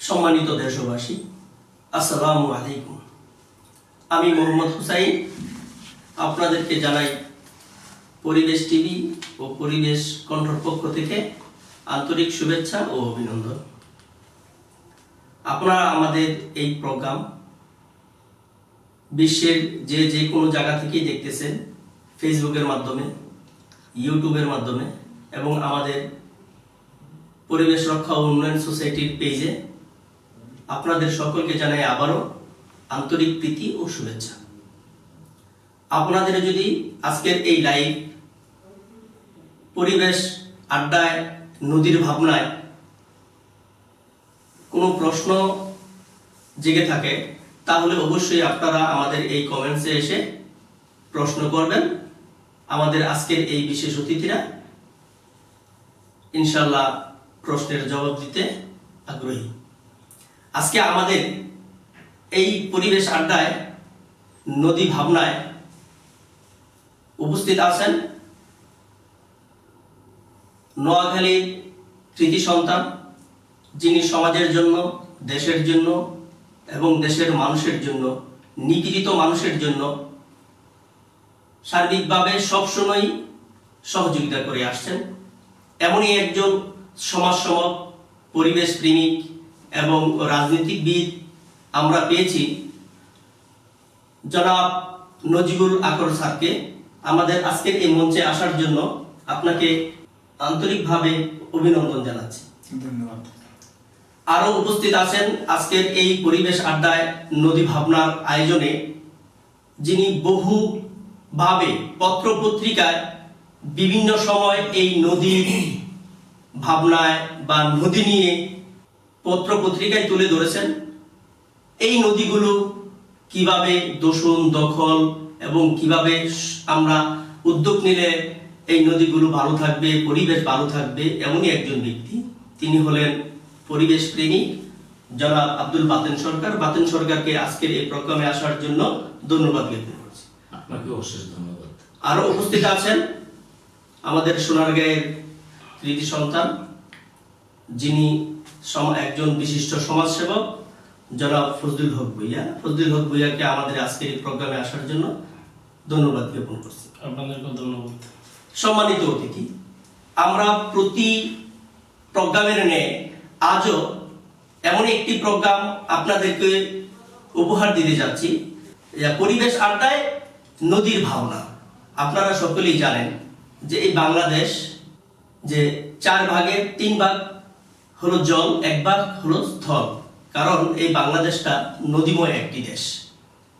সম্মানিত দেশবাসী, আসসালামু আলাইকুম। আমি মোহাম্মদ হুসাইন আপনাদেরকে জানাই পরিবেশ টিভি ও পরিবেশ কণ্ঠর পক্ষ থেকে আন্তরিক শুভেচ্ছা ও অভিনন্দন। আপনারা আমাদের এই প্রোগ্রাম বিশ্বের যে কোনো জায়গা থেকেই দেখতেছেন, ফেসবুকের মাধ্যমে, ইউটিউবের মাধ্যমে এবং আমাদের পরিবেশ রক্ষা ও উন্নয়ন সোসাইটির পেজে আপনাদের সকলকে জানাই আবারও আন্তরিক প্রীতি ও শুভেচ্ছা। আপনাদের যদি আজকের এই লাইভ পরিবেশ আড্ডায় নদীর ভাবনায় কোনো প্রশ্ন জেগে থাকে, তাহলে অবশ্যই আপনারা আমাদের এই কমেন্টসে এসে প্রশ্ন করবেন। আমাদের আজকের এই বিশেষ অতিথিরা ইনশাআল্লাহ প্রশ্নের জবাব দিতে আগ্রহী। আজকে আমাদের এই পরিবেশ আড্ডায় নদী ভাবনায় উপস্থিত আছেন নোয়াখালীর কৃতি সন্তান, যিনি সমাজের জন্য, দেশের জন্য এবং দেশের মানুষের জন্য, নিপীড়িত মানুষের জন্য সার্বিকভাবে সবসময় সহযোগিতা করে আসছেন। এমনই একজন সমাজসেবক, পরিবেশ প্রেমিক এবং রাজনীতিবিদ আমরা পেয়েছি জনাব নজিবুল আকর স্যারকে। আমাদের আজকের এই মঞ্চে আসার জন্য আপনাকে আন্তরিকভাবে অভিনন্দন জানাচ্ছি। ধন্যবাদ। আরো উপস্থিত আছেন আজকের এই পরিবেশ আড্ডায় নদী ভাবনার আয়োজনে, যিনি বহুভাবে পত্র পত্রিকায় বিভিন্ন সময় এই নদীর ভাবনায় বা নদী নিয়ে পত্র পত্রিকায় তুলে ধরেছেন। এই নদীগুলো কিভাবে দূষণ, দখল এবং কিভাবে আমরা উদ্যোগ নিলে এই নদীগুলো ভালো থাকবে, পরিবেশ ভালো থাকবে, এমনই একজন ব্যক্তি। তিনি হলেন পরিবেশ প্রেমী জনাব আব্দুল বাতেন সরকার। বাতেন সরকারকে আজকের এই প্রোগ্রামে আসার জন্য ধন্যবাদ জ্ঞাপন করছি। আপনাকে অশেষ ধন্যবাদ। আরো উপস্থিত আছেন আমাদের সোনারগাঁয়ের কৃতি সন্তান, যিনি একজন বিশিষ্ট সমাজসেবক জনাব ফজলুল হক ভূঁইয়া। ফজলুল হক ভূঁইয়াকে আমাদের আজকের এই প্রোগ্রামে আসার জন্য ধন্যবাদ জ্ঞাপন করছি। আপনাদেরকেও ধন্যবাদ। সম্মানিত অতিথি, আমরা প্রতি প্রোগ্রামের ন্যায় আজও এমন একটি প্রোগ্রাম আপনাদেরকে উপহার দিতে যাচ্ছি, পরিবেশ আড্ডায় নদীর ভাবনা। আপনারা সকলেই জানেন যে এই বাংলাদেশ যে 4 ভাগের 3 ভাগ হলো জল, 1 ভাগ হলো স্থল। কারণ এই বাংলাদেশটা নদীময় একটি দেশ।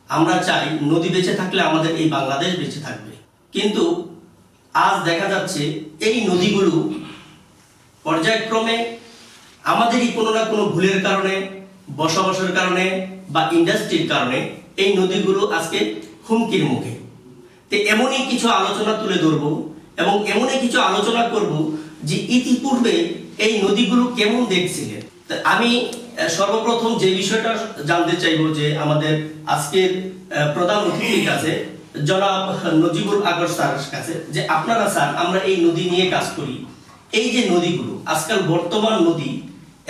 আমরা চাই নদী বেঁচে থাকলে আমাদের এই বাংলাদেশ বেঁচে থাকবে। কিন্তু আজ দেখা যাচ্ছে এই নদীগুলো পর্যায়ক্রমে আমাদেরই কোনো না কোনো ভুলের কারণে, বসবাসের কারণে বা ইন্ডাস্ট্রির কারণে এই নদীগুলো আজকে হুমকির মুখে। তো এমনই কিছু আলোচনা তুলে ধরবো এবং এমনই কিছু আলোচনা করব যে ইতিপূর্বে এই নদীগুলো কেমন দেখছিলেন। আমি সর্বপ্রথম যে বিষয়টা জানতে চাইবো যে আমাদের আজকের প্রধান অতিথির কাছে, জনাব নজিবুল আকর স্যারের কাছে, যে আপনারা স্যার, আমরা এই নদী নিয়ে কাজ করি, এই যে নদীগুলো আজকাল বর্তমান নদী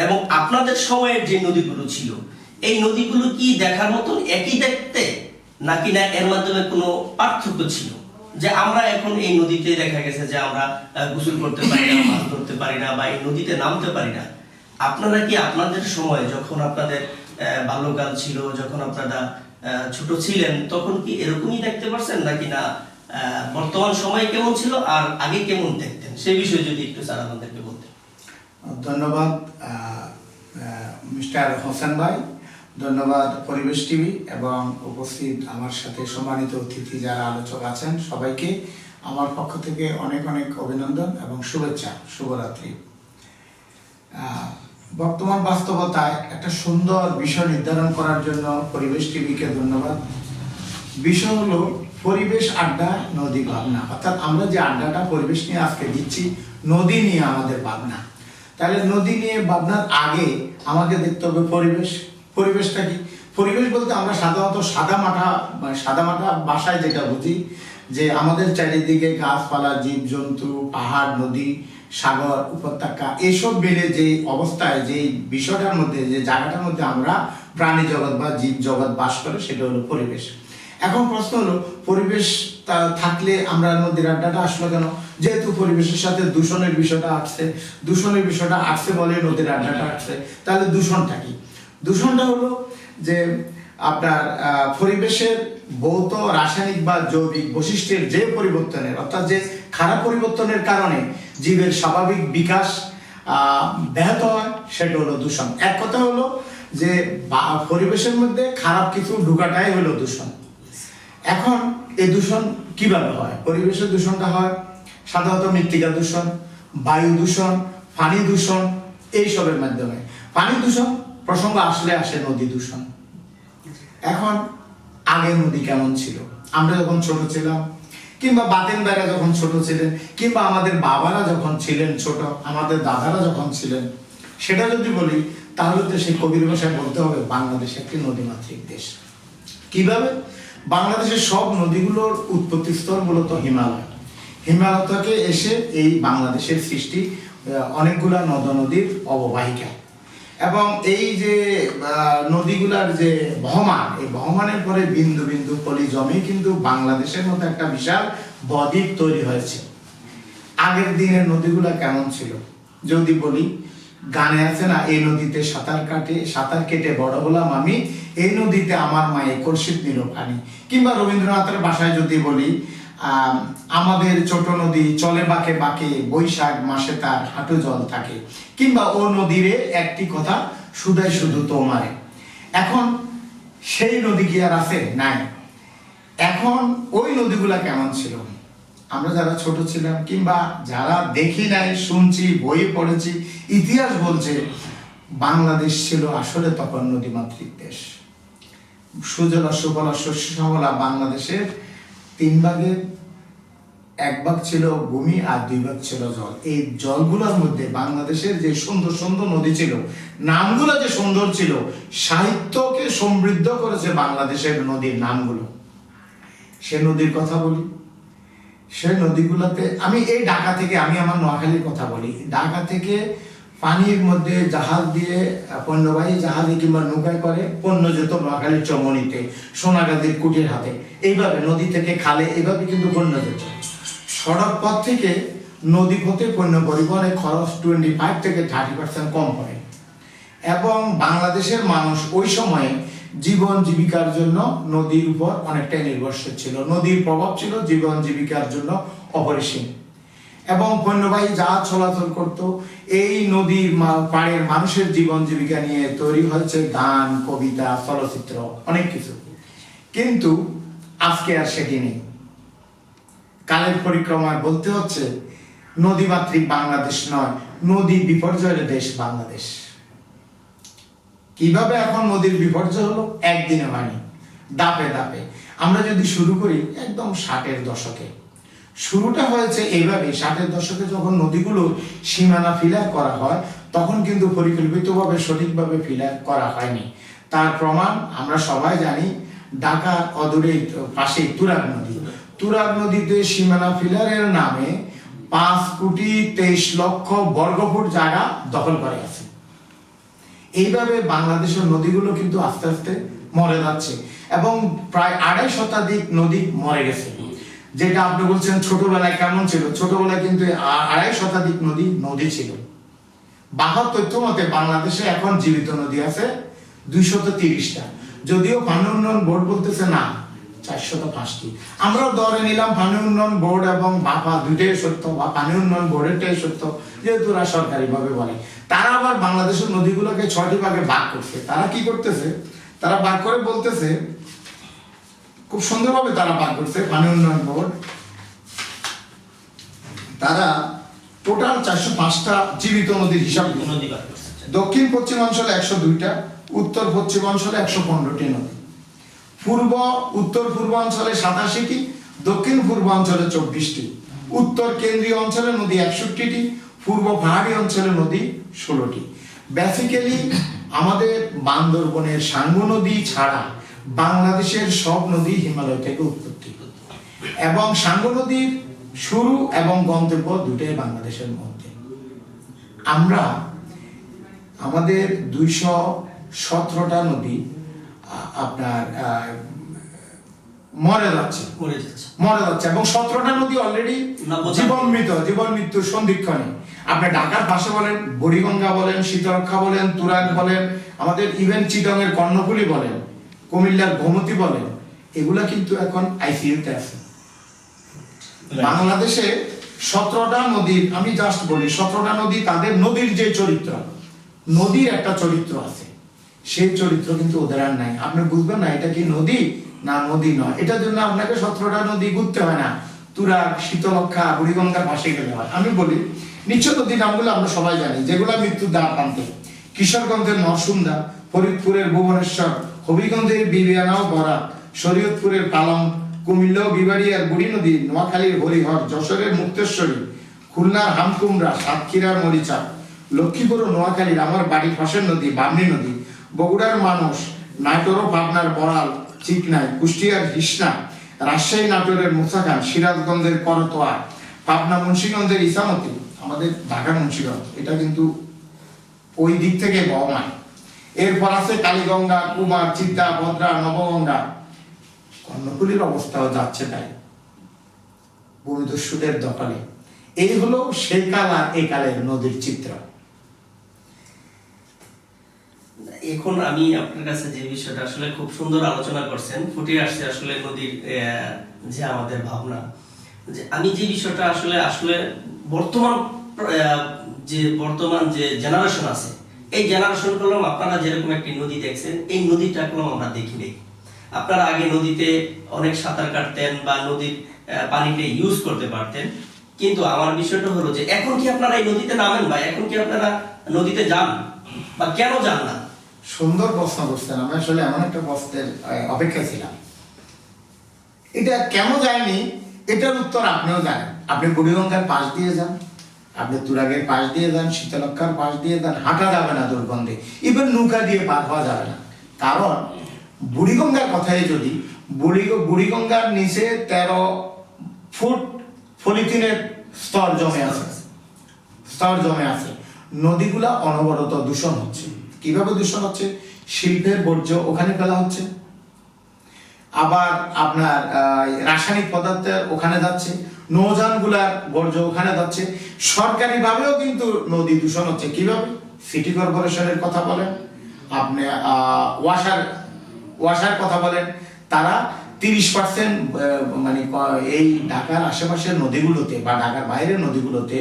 এবং আপনাদের সময়ের যে নদীগুলো ছিল, এই নদীগুলো কি দেখার মতন একই দেখতে, নাকি না এর মাধ্যমে কোনো পার্থক্য ছিল? যে আমরা এখন এই নদীতে দেখা গেছে যে আমরা গোসল করতে পারি না, মাছ ধরতে পারি না বা এই নদীতে নামতে পারি না। আপনারা কি আপনাদের সময়, যখন আপনাদের বাল্যকাল ছিল, যখন আপনারা ছোট ছিলেন, তখন কি এরকমই দেখতে পারছেন, নাকি না বর্তমান সময় কেমন ছিল আর আগে কেমন দেখতেন, সেই বিষয়ে যদি একটু স্যার আমাদেরকে বলতেন। ধন্যবাদ মিস্টার হোসেন ভাই, ধন্যবাদ পরিবেশ টিভি এবং উপস্থিত আমার সাথে সম্মানিত অতিথি যারা আলোচক আছেন, সবাইকে আমার পক্ষ থেকে অনেক অনেক অভিনন্দন এবং শুভেচ্ছা। শুভরাত্রি। বর্তমান বাস্তবতায় একটা সুন্দর বিষয় নির্ধারণ করার জন্য পরিবেশ টিভিকে ধন্যবাদ। বিষয় হলো পরিবেশ আড্ডা নদী ভাবনা, অর্থাৎ আমরা যে আড্ডাটা পরিবেশ নিয়ে আজকে দিচ্ছি, নদী নিয়ে আমাদের ভাবনা। তাহলে নদী নিয়ে ভাবনার আগে আমাকে দেখতে হবে পরিবেশ। পরিবেশটা কি? পরিবেশ বলতে আমরা সাধারণত সাদামাটা ভাষায় যেটা বুঝি যে আমাদের চারিদিকে গাছপালা, জীবজন্তু, পাহাড়, নদী, সাগর, উপত্যকা এসব মিলে যে অবস্থায়, যে বিষয়টার মধ্যে, যে জায়গাটার মধ্যে আমরা প্রাণী জগৎ বা জীব জগৎ বাস করে, সেটা হলো পরিবেশ। এখন প্রশ্ন হলো, পরিবেশ থাকলে আমরা নদীর আড্ডাটা আসলো কেন? যেহেতু পরিবেশের সাথে দূষণের বিষয়টা আসছে বলে নদীর আড্ডাটা আসছে। তাহলে দূষণটা কি? দূষণটা হলো যে আপনার পরিবেশের ভৌত, রাসায়নিক বা জৈবিক বৈশিষ্ট্যের যে পরিবর্তনের, অর্থাৎ যে খারাপ পরিবর্তনের কারণে জীবের স্বাভাবিক বিকাশ ব্যাহত হয়, সেটা হলো দূষণ। এক কথা হলো যে পরিবেশের মধ্যে খারাপ কিছু ঢুকাটাই হলো দূষণ। এখন এই দূষণ কিভাবে হয়? পরিবেশের দূষণটা হয় সাধারণত মৃত্তিকা দূষণ, বায়ু দূষণ, পানি দূষণ, এইসবের মাধ্যমে। পানি দূষণ প্রসঙ্গ আসে নদী দূষণ। এখন আগে নদী কেমন ছিল? আমরা যখন ছোট ছিলাম, কিংবা বাতেন বেড়া যখন ছোট ছিলেন, কিংবা আমাদের বাবারা যখন ছিলেন ছোট, আমাদের দাদারা যখন ছিলেন, সেটা যদি বলি তাহলে তো সেই কবির ভাষায় বলতে হবে বাংলাদেশ একটি নদীমাতৃক দেশ। কিভাবে? বাংলাদেশের সব নদীগুলোর উৎপত্তি স্থল মূলত হিমালয়। হিমালয় থেকে এসে এই বাংলাদেশের সৃষ্টি অনেকগুলা নদ নদীর অববাহিকা। এবং এই যে নদীগুলার যে বহমান, এই বহমানের পরে বিন্দু বিন্দু পলি জমে কিন্তু বাংলাদেশের মতো একটা বিশাল বদ্বীপ তৈরি হয়েছে। আগের দিনের নদীগুলা কেমন ছিল যদি বলি, গানে আছে না, এই নদীতে সাঁতার কেটে বড় হলাম আমি, এই নদীতে আমার মায়ে কলসিত নিল পানি। কিংবা রবীন্দ্রনাথের ভাষায় যদি বলি, আমাদের ছোট নদী চলে বাঁকে বাঁকে, বৈশাখ মাসে তার হাঁটু জল থাকে। কিংবা ও নদীরে একটি কথা শুধাই শুধু তোমারে। এখন সেই নদী কি আর আছে? নাই। এখন ওই নদীগুলা কেমন ছিল? আমরা যারা ছোট ছিলাম, কিংবা যারা দেখি নাই, শুনছি, বই পড়েছি, ইতিহাস বলছে বাংলাদেশ ছিল আসলে তখন নদীমাতৃক দেশ। সুজলা সুফলা শস্য শ্যামলা বাংলাদেশের 3 ভাগের 1 ভাগ ছিল ভূমি আর 2 ভাগ ছিল জল। এই জলগুলোর মধ্যে বাংলাদেশের যে সুন্দর সুন্দর নদী ছিল, নামগুলো যে সুন্দর ছিল, সাহিত্যকে সমৃদ্ধ করেছে বাংলাদেশের নদীর নামগুলো। সে নদীর কথা বলি, সে নদীগুলোতে আমি এই ঢাকা থেকে, আমি আমার নোয়াখালীর কথা বলি, ঢাকা থেকে পানির মধ্যে জাহাজ দিয়ে, পণ্যবাহী জাহাজে কিংবা নৌকায় করে পণ্য যেত নোয়াখালীর চমনিতে, সোনাগাজীর কুটির হাতে, এইভাবে নদী থেকে খালে, এইভাবে কিন্তু পণ্য যেত। সড়ক পথ থেকে নদী পথে পণ্য পরিবহনের খরচ 25 থেকে 30% কম হয়। এবং বাংলাদেশের মানুষ ওই সময়ে জীবন জীবিকার জন্য নদীর উপর অনেকটাই নির্ভরশীল ছিল। নদীর প্রভাব ছিল জীবন জীবিকার জন্য অপরিসীম। এবং পণ্যবাহী জাহাজ চলাচল করত। এই নদীর পাড়ের মানুষের জীবন জীবিকা নিয়ে তৈরি হয়েছে গান, কবিতা, চলচ্চিত্র, অনেক কিছু। কিন্তু আজকে আর সেটি নেই। কালের পরিক্রমায় বলতে হচ্ছে নদীমাতৃক বাংলাদেশ নয়, নদী বিপর্যয়ের দেশ বাংলাদেশ। কিভাবে এখন নদীর বিপর্যয় হলো? একদিনে হয়নি, ধাপে ধাপে। আমরা যদি শুরু করি একদম 60-এর দশকে, শুরুটা হয়েছে এইভাবে। 60-এর দশকে যখন নদীগুলো সীমানা ফিলার করা হয়, তখন কিন্তু পরিকল্পিতভাবে সঠিকভাবে ফিলার করা হয়নি। তার প্রমাণ আমরা সবাই জানি, ঢাকা অদূরে পাশে তুরাগ নদী। তুরাগ নদীতে সীমানা ফিলারের নামে 5,23,00,000 বর্গফুট জায়গা দখল করে আছে। এইভাবে বাংলাদেশের নদীগুলো কিন্তু আস্তে আস্তে মরে যাচ্ছে এবং প্রায় 2.5 শতাধিক নদী মরে গেছে। যেটা আপনি বলছেন ছোটবেলায় কেমন ছিল, ছোটবেলায় কিন্তু 2.5 শতাধিক নদী ছিল। বাহার তথ্য মতে বাংলাদেশে এখন জীবিত নদী আছে 230টা, যদিও পানি উন্নয়ন বোর্ড বলতেছে না 405টি। আমরাও ধরে নিলাম পানি উন্নয়ন বোর্ড এবং বাপা দুইটাই সত্য, বা পানি উন্নয়ন বোর্ডেরটাই সত্য, যেহেতু ওরা সরকারি ভাবে বলে। তারা আবার বাংলাদেশের নদীগুলোকে 6টি ভাগে ভাগ করছে। তারা কি করতেছে? তারা ভাগ করে বলতেছে, খুব সুন্দরভাবে তারা ভাগ করছে পানি উন্নয়ন বোর্ড। তারা টোটাল 405টা জীবিত নদীর হিসাব নদী ভাগ করছে। দক্ষিণ পশ্চিমাঞ্চলে 102টা, উত্তর পশ্চিমাঞ্চলে 115টি নদী, উত্তর পূর্বাঞ্চলে 87টি, দক্ষিণ পূর্বাঞ্চলে 24টি, উত্তর কেন্দ্রীয় অঞ্চলে নদী 61টি, পূর্ব পাহাড়ি অঞ্চলে নদী 16টি। বেসিক্যালি আমাদের বান্দরবনের সাঙ্গু নদী ছাড়া বাংলাদেশের সব নদী হিমালয় থেকে উৎপত্তি। এবং সাঙ্গু নদীর শুরু এবং গন্তব্য দুটোই বাংলাদেশের মধ্যে। আমরা আমাদের 217টা নদী আপনার মরে যাচ্ছে এবং 17টা নদী অলরেডি জীবন মৃত্যুর সন্ধিক্ষণে। আপনি ঢাকার পাশে বলেন বুড়িগঙ্গা বলেন, শীতলক্ষা বলেন, তুরাগ বলেন, আমাদের ইভেন চিটং এর কর্ণফুলী বলেন, কুমিল্লার গোমতী বলেন, এগুলা কিন্তু এখন আইসিইউতে আছে। বাংলাদেশে 17টা নদীর, আমি জাস্ট বলি 17টা নদী, তাদের নদীর যে চরিত্র, নদীর একটা চরিত্র আছে, সেই চরিত্র কিন্তু ওদের আর নাই। আপনি বুঝবেন না এটা কি নদী না নদী নয়। এটার জন্য আপনাকে 17টা নদী ঘুরতে হয় না, তুরাগ, শীতলক্ষা, বুড়িগঙ্গার পাশে গেলে হয়। আমি বলি নিশ্চ নদীর নামগুলো আমরা সবাই জানি, যেগুলো মৃত্যুর দ্বার প্রান্তে। কিশোরগঞ্জের নরসুন্দা, ফরিদপুরের ভুবনেশ্বর, হবিগঞ্জের বিবিয়ানাও বরা, শরীয়তপুরের পালং, কুমিল্লা বিবাড়িয়ার বুড়ি নদী, নোয়াখালীর হরিহর, যশোরের মুক্তেশ্বরী, খুলনার হামকুমরা, সাতক্ষীরার মরিচা, লক্ষ্মীপুর ও নোয়াখালীর আমার বাড়ির পাশের নদী বামনী নদী, বগুড়ার মানুষ, নাটোর ও পাবনার বড়াল, চিকনাই, কুষ্টিয়ার হিসনা, রাজশাহী নাটোরের মুসাখান, সিরাজগঞ্জের করতোয়া, পাবনা মুন্সিগঞ্জের ইসামতি, আমাদের ঢাকা মুন্সিগঞ্জ, এটা কিন্তু ওই দিক থেকে বহমান। এরপর আছে কালীগঙ্গা, কুমার, চিত্তা, ভদ্রা, নবগঙ্গা। কর্ণফুলীর অবস্থাও যাচ্ছে তাই, ভূমিদস্যুদের দখলে। এই হলো সেই কাল আর এই কালের নদীর চিত্র। এখন আমি আপনার কাছে যে বিষয়টা আসলে খুব সুন্দর আলোচনা করছেন, ফুটে আসছে আসলে নদীর যে আমাদের ভাবনা, যে আমি যে বিষয়টা আসলে বর্তমান যে জেনারেশন আছে, এই জেনারেশন কলম আপনারা যেরকম একটি নদী দেখছেন, এই নদীটা কলম আমরা দেখি নেই। আপনারা আগে নদীতে অনেক সাঁতার কাটতেন বা নদীর পানিতে ইউজ করতে পারতেন, কিন্তু আমার বিষয়টা হলো যে এখন কি আপনারা এই নদীতে নামেন, বা এখন কি আপনারা নদীতে যান, বা কেন যান না? সুন্দর প্রশ্ন করছেন। আমি আসলে এমন একটা প্রশ্নের অপেক্ষা ছিলাম। এটা কেন যায়নি এটার উত্তর আপনিও জানেন। আপনি বুড়িগঙ্গার পাশ দিয়ে যান, আপনি তুরাগের পাশ দিয়ে যান, শীতলক্ষার পাশ দিয়ে যান, হাঁটা যাবে না দুর্গন্ধে, ইভেন নৌকা দিয়ে পার হওয়া যাবে না। কারণ বুড়িগঙ্গার কথাই যদি, বুড়িগঙ্গার নিচে 13 ফুট পলিথিনের স্তর জমে আছে। নদীগুলা অনবরত দূষণ হচ্ছে। কিভাবে দূষণ হচ্ছে? শিল্পের বর্জ্য ওখানে ফেলা হচ্ছে, আবার আপনার রাসায়নিক পদার্থ ওখানে যাচ্ছে, নৌযানগুলার বর্জ্য ওখানে যাচ্ছে। সরকারিভাবেও কিন্তু নদী দূষণ হচ্ছে। কিভাবে? সিটি কর্পোরেশনের কথা বলেন, আপনি ওয়াসার কথা বলেন, তারা 30% মানে এই ঢাকার আশেপাশের নদীগুলোতে বা ঢাকার বাইরের নদীগুলোতে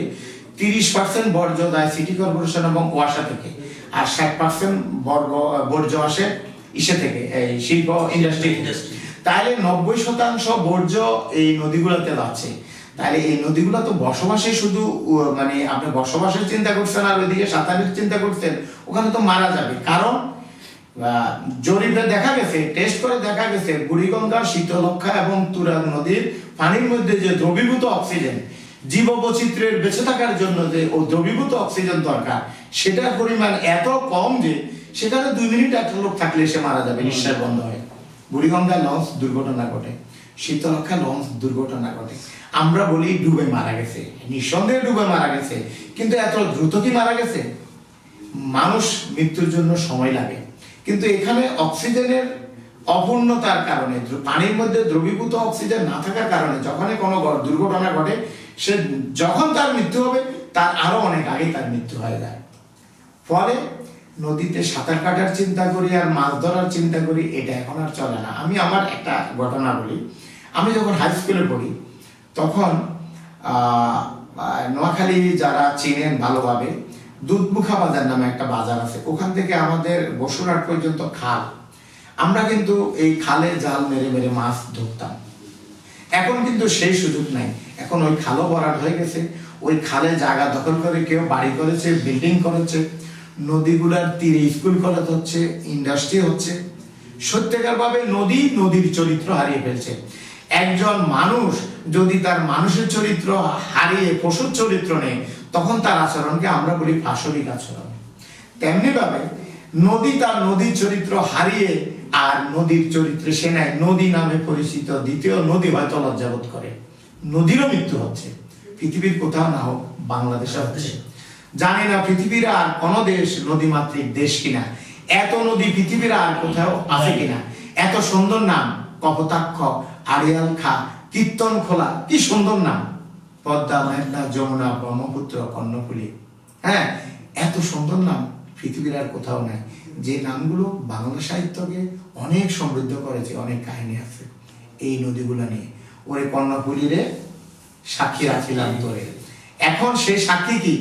30% বর্জ্য দেয় সিটি কর্পোরেশন এবং ওয়াসা থেকে, আর 60% বর্জ্য আসে ইসে থেকে, এই শিল্প ইন্ডাস্ট্রি। তাহলে 90% বর্জ্য এই নদীগুলোতে যাচ্ছে। তাহলে এই নদীগুলো তো বসবাসে শুধু মানে আপনি বসবাসের চিন্তা করছেন আর ওইদিকে সাঁতারের চিন্তা করছেন, ওখানে তো মারা যাবে। কারণ জরিপে দেখা গেছে, টেস্ট করে দেখা গেছে, বুড়িগঙ্গা, শীতলক্ষা এবং তুরাগ নদীর পানির মধ্যে যে দ্রবীভূত অক্সিজেন, জীববৈচিত্র্যের বেঁচে থাকার জন্য যে ও দ্রবীভূত অক্সিজেন দরকার, সেটার পরিমাণ এত কম যে সেখানে 2 মিনিট একটা লোক থাকলে সে মারা যাবে, নিঃশ্বাস বন্ধ হয়। বুড়িগঙ্গা লঞ্চ দুর্ঘটনা ঘটে, শীতলক্ষা লঞ্চ দুর্ঘটনা ঘটে। আমরা বলি ডুবে মারা গেছে, নিঃসন্দেহে ডুবে মারা গেছে, কিন্তু এত দ্রুত কি মারা গেছে? মানুষ মৃত্যুর জন্য সময় লাগে, কিন্তু এখানে অক্সিজেনের অপূর্ণতার কারণে, পানির মধ্যে দ্রবীভূত অক্সিজেন না থাকার কারণে যখনই কোনো দুর্ঘটনা ঘটে, সে যখন তার মৃত্যু হবে তার আরো অনেক আগে তার মৃত্যু হয়ে যায়। ফলে নদীতে সাঁতার কাটার চিন্তা করি আর মাছ ধরার চিন্তা করি, এটা এখন আর চলে না। আমি আমার একটা ঘটনা বলি। আমি যখন হাই স্কুলে পড়ি তখন নোয়াখালী যারা চিনেন ভালোভাবে, দুধমুখা বাজার নামে একটা বাজার আছে, ওখান থেকে আমাদের বসুরহাট পর্যন্ত খাল। আমরা কিন্তু এই খালে জাল মেরে মেরে মাছ ধরতাম। এখন কিন্তু সেই সুযোগ নাই। এখন ওই খালও ভরাট হয়ে গেছে। ওই খালে জায়গা দখল করে কেউ বাড়ি করেছে, বিল্ডিং করেছে, নদীগুলার তীরে স্কুল কলেজ হচ্ছে, ইন্ডাস্ট্রি হচ্ছে। সত্যিকার ভাবে নদীর চরিত্র হারিয়ে ফেলছে। একজন মানুষ যদি তার মানুষের চরিত্র হারিয়ে পশুর চরিত্র নেয়, তখন তার আচরণকে আমরা বলি পাশবিক আচরণ। তেমনি ভাবে নদী তার নদীর চরিত্র হারিয়ে আর নদীর চরিত্রে সে নাই নদী নামে পরিচিত দ্বিতীয় নদী হয়তো লজ্জাবোধ করে। নদীরও মৃত্যু হচ্ছে, পৃথিবীর কোথাও না হোক বাংলাদেশে হচ্ছে। জানি না পৃথিবীর আর কোন দেশ নদীমাতৃক দেশ কিনা, এত নদী পৃথিবীর আর কোথাও আছে কিনা। এত সুন্দর নাম, কপোতাক্ষ, আড়িয়াল খা, কীর্তন খোলা, কি সুন্দর নাম। পদ্মা, মেঘনা, যমুনা, ব্রহ্মপুত্র, কর্ণফুলী, হ্যাঁ, এত সুন্দর নাম পৃথিবীর আর কোথাও নাই। যে নামগুলো বাংলা সাহিত্যকে অনেক সমৃদ্ধ করেছে, অনেক কাহিনী আছে এই নদীগুলো নিয়ে। ওরে কর্ণফুলীরে সাক্ষী রাখিলাম তোরে। এখন সেই সাক্ষী কি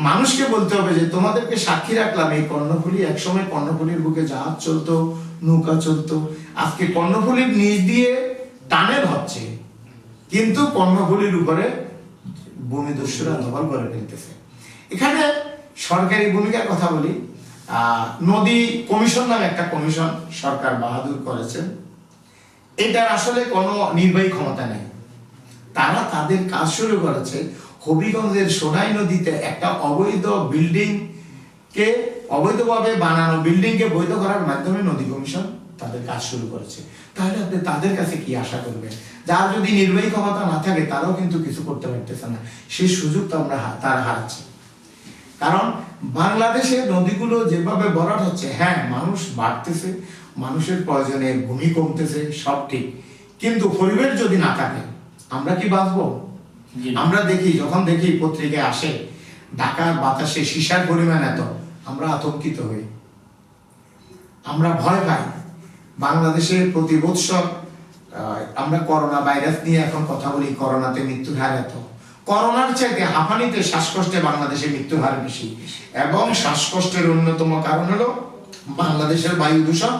মানুষকে বলতে হবে যে তোমাদেরকে সাক্ষী রাখলাম এই কর্ণফুলী। একসময় কর্ণফুলীর বুকে জাহাজ চলতো, নৌকা চলতো, আজকে কর্ণফুলীর নিচ দিয়ে টানেল হচ্ছে, কিন্তু কর্ণফুলীর উপরে ভূমিদস্যুরা দখল করে ফেলতেছে। এখানে সরকারি ভূমিকার কথা বলি। নদী কমিশন নামে একটা কমিশন সরকার বাহাদুর করেছেন। এটার আসলে কোনো নির্বাহী ক্ষমতা নেই। তারা তাদের কাজ শুরু করেছে হবিগঞ্জের সোনাই নদীতে একটা অবৈধ বিল্ডিং কে, অবৈধভাবে বানানো বিল্ডিং কে বৈধ করার মাধ্যমে নদী কমিশন তাদের কাজ শুরু করেছে। তাহলে আপনি তাদের কাছে কি আশা করবেন? যার যদি নির্বাহী ক্ষমতা না থাকে তারাও কিন্তু কিছু করতে পারতেছে না, সেই সুযোগ তো আমরা তার হারাচ্ছি। কারণ বাংলাদেশে নদীগুলো যেভাবে ভরাট হচ্ছে, হ্যাঁ মানুষ বাড়তেছে, মানুষের প্রয়োজনে ভূমি কমতেছে, সব ঠিক, কিন্তু পরিবেশ যদি না থাকে আমরা কি বাঁচবো? আমরা দেখি, যখন দেখি পত্রিকায় আসে ঢাকার বাতাসে সীসার পরিমাণ এত, আমরা আতঙ্কিত হই, আমরা ভয় পাই। বাংলাদেশে প্রতি বৎসর আমরা করোনা ভাইরাস নিয়ে এখন কথা বলি, করোনাতে মৃত্যুর হার এত, করোনার চাইতে হাঁপানিতে, শ্বাসকষ্টে বাংলাদেশে মৃত্যুর হার বেশি। এবং শ্বাসকষ্টের অন্যতম কারণ হলো বাংলাদেশের বায়ু দূষণ,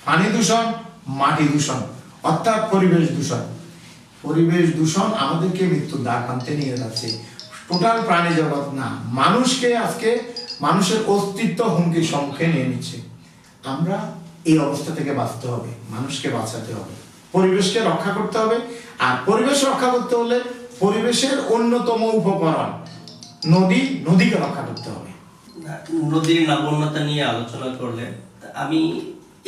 পানি দূষণ, মাটি দূষণ, অর্থাৎ পরিবেশ দূষণ। পরিবেশ দূষণ আমাদেরকে মৃত্যুর দ্বার প্রান্তে নিয়ে যাচ্ছে। টোটাল প্রাণী জগৎ না, মানুষকে আজকে মানুষের অস্তিত্ব হুমকির সম্মুখে নিয়ে নিচ্ছে। আমরা এই অবস্থা থেকে বাঁচতে হবে, মানুষকে বাঁচাতে হবে, পরিবেশকে রক্ষা করতে হবে। আর পরিবেশ রক্ষা করতে হলে পরিবেশের অন্যতম উপকরণ নদী, নদীকে রক্ষা করতে হবে। নদীর নাবন্যতা নিয়ে আলোচনা করলে আমি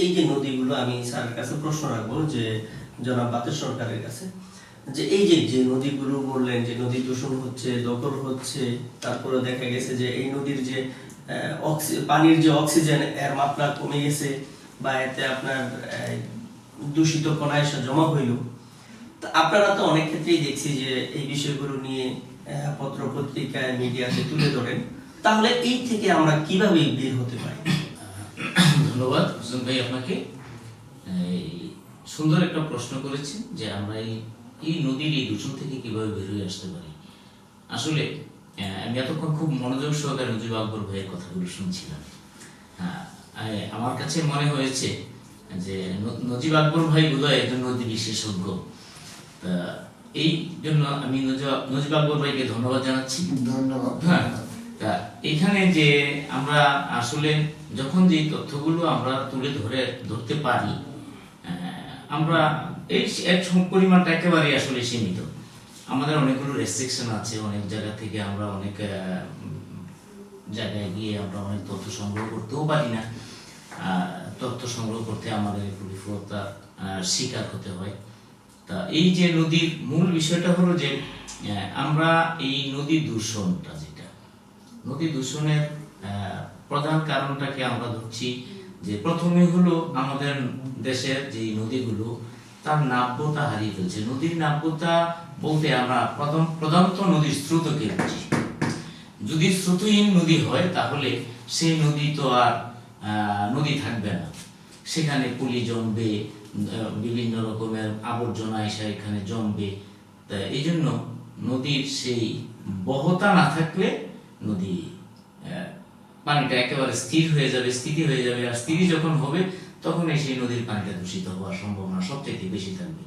এই যে নদীগুলো, আমি স্যারের কাছে প্রশ্ন রাখবো যে জনাব বাতের সরকারের কাছে, যে এই যে নদীগুলো বললেন যে নদী দূষণ হচ্ছে, দখল হচ্ছে, তারপরে দেখা গেছে যে এই নদীর যে পানির যে অক্সিজেন এর মাত্রা কমে গেছে, বা এতে আপনার দূষিত কণা এসে জমা হইল। আপনারা তো অনেক ক্ষেত্রেই দেখছি যে এই বিষয়গুলো নিয়ে পত্র পত্রিকায়, মিডিয়াতে তুলে ধরেন, তাহলে এই থেকে আমরা কিভাবে বের হতে পারি? ধন্যবাদ হোসেন ভাই আপনাকে। সুন্দর একটা প্রশ্ন করেছেন যে আমরা এই নদীর এই দূষণ থেকে কিভাবে বের হয়ে আসতে পারি। আসলে আমি এতক্ষণ খুব মনোযোগ সহকারে মুজিব আকবর ভাইয়ের কথাগুলো শুনছিলাম। আমার কাছে মনে হয়েছে যে নজিব আকবর ভাই বোধহয় একজন নদী বিশেষজ্ঞ। এই জন্য আমি নজিব আকবর ভাইকে ধন্যবাদ জানাচ্ছি। ধন্যবাদ। হ্যাঁ, এখানে যে আমরা আসলে যখন যে তথ্যগুলো আমরা তুলে ধরতে পারি, আমরা এই এর পরিমাণটা একেবারে আসলে সীমিত। আমাদের অনেকগুলো রেস্ট্রিকশন আছে, অনেক জায়গা থেকে আমরা অনেক জায়গায় গিয়ে আমরা অনেক তথ্য সংগ্রহ করতেও পারি না। তথ্য সংগ্রহ করতে আমাদের একটু বিফলতার শিকার হতে হয়। তা এই যে নদীর মূল বিষয়টা হলো যে আমরা এই নদী দূষণটা, যেটা নদী দূষণের প্রধান কারণটাকে আমরা ধরছি যে প্রথমে হলো আমাদের দেশের যে নদীগুলো তার নাব্যতা হারিয়ে ফেলছে। নদীর নাব্যতা বলতে আমরা প্রধানত নদীর স্রোতকে বুঝি। যদি স্রোতহীন নদী হয় তাহলে সেই নদী তো আর নদী থাকবে না, সেখানে পলি জমবে, বিভিন্ন রকমের আবর্জনা এসে এখানে জমবে। তা এই জন্য নদীর সেই বহতা না থাকলে নদী পানিটা একেবারে স্থির হয়ে যাবে, স্থিতি হয়ে যাবে। আর স্থিতি যখন হবে তখন সেই নদীর পানিটা দূষিত হওয়ার সম্ভাবনা সবচেয়ে বেশি থাকবে।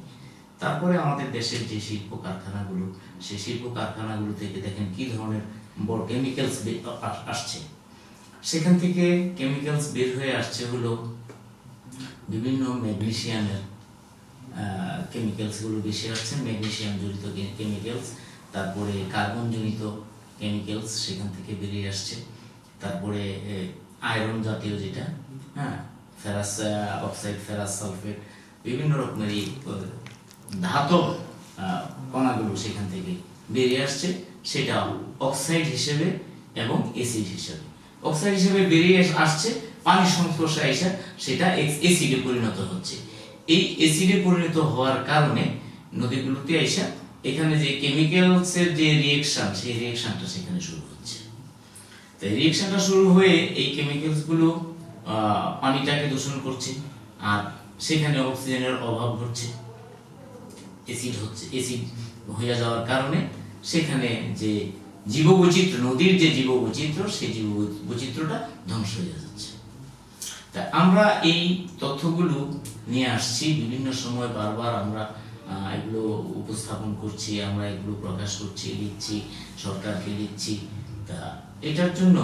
তারপরে আমাদের দেশের যে শিল্প কারখানাগুলো, সেই শিল্প কারখানাগুলো থেকে দেখেন কি ধরনের বড় কেমিক্যালস আসছে। সেখান থেকে কেমিক্যালস বের হয়ে আসছে হলো বিভিন্ন ম্যাগনেসিয়ামের কেমিক্যালস গুলো বেশি আসছে, ম্যাগনেসিয়াম জড়িত কেমিক্যালস, তারপরে কার্বন জনিত কেমিক্যালস সেখান থেকে বেরিয়ে আসছে, তারপরে আয়রন জাতীয় যেটা, হ্যাঁ ফেরাস অক্সাইড, ফেরাস সালফেট, বিভিন্ন রকমের এই ধাতব কণাগুলো সেখান থেকে বেরিয়ে আসছে, সেটা অক্সাইড হিসেবে এবং অ্যাসিড হিসেবে। অক্সাইড হিসেবে বেরিয়ে আসছে, পানির সংস্পর্শে এসে সেটা অ্যাসিডে পরিণত হচ্ছে। এই অ্যাসিডে পরিণত হওয়ার কারণে নদীগুলোতে এসে এখানে যে কেমিক্যালসের যে রিয়েকশন, সেই রিয়েকশনটা সেখানে শুরু হচ্ছে। তাই রিয়েকশনটা শুরু হয়ে এই কেমিক্যালসগুলো পানিটাকে দূষণ করছে, আর সেখানে অক্সিজেনের অভাব ঘটছে, অ্যাসিড হচ্ছে। অ্যাসিড হয়ে যাওয়ার কারণে সেখানে যে জীববৈচিত্র্য, নদীর যে জীববৈচিত্র্য, সেই জীববৈচিত্র্যটা ধ্বংস হয়ে যাচ্ছে। তা আমরা এই তথ্যগুলো নিয়ে আসছি বিভিন্ন সময়, বারবার আমরা এগুলো উপস্থাপন করছি, আমরা এগুলো প্রকাশ করছি, লিখছি, সরকারকে লিখছি। তা এটার জন্য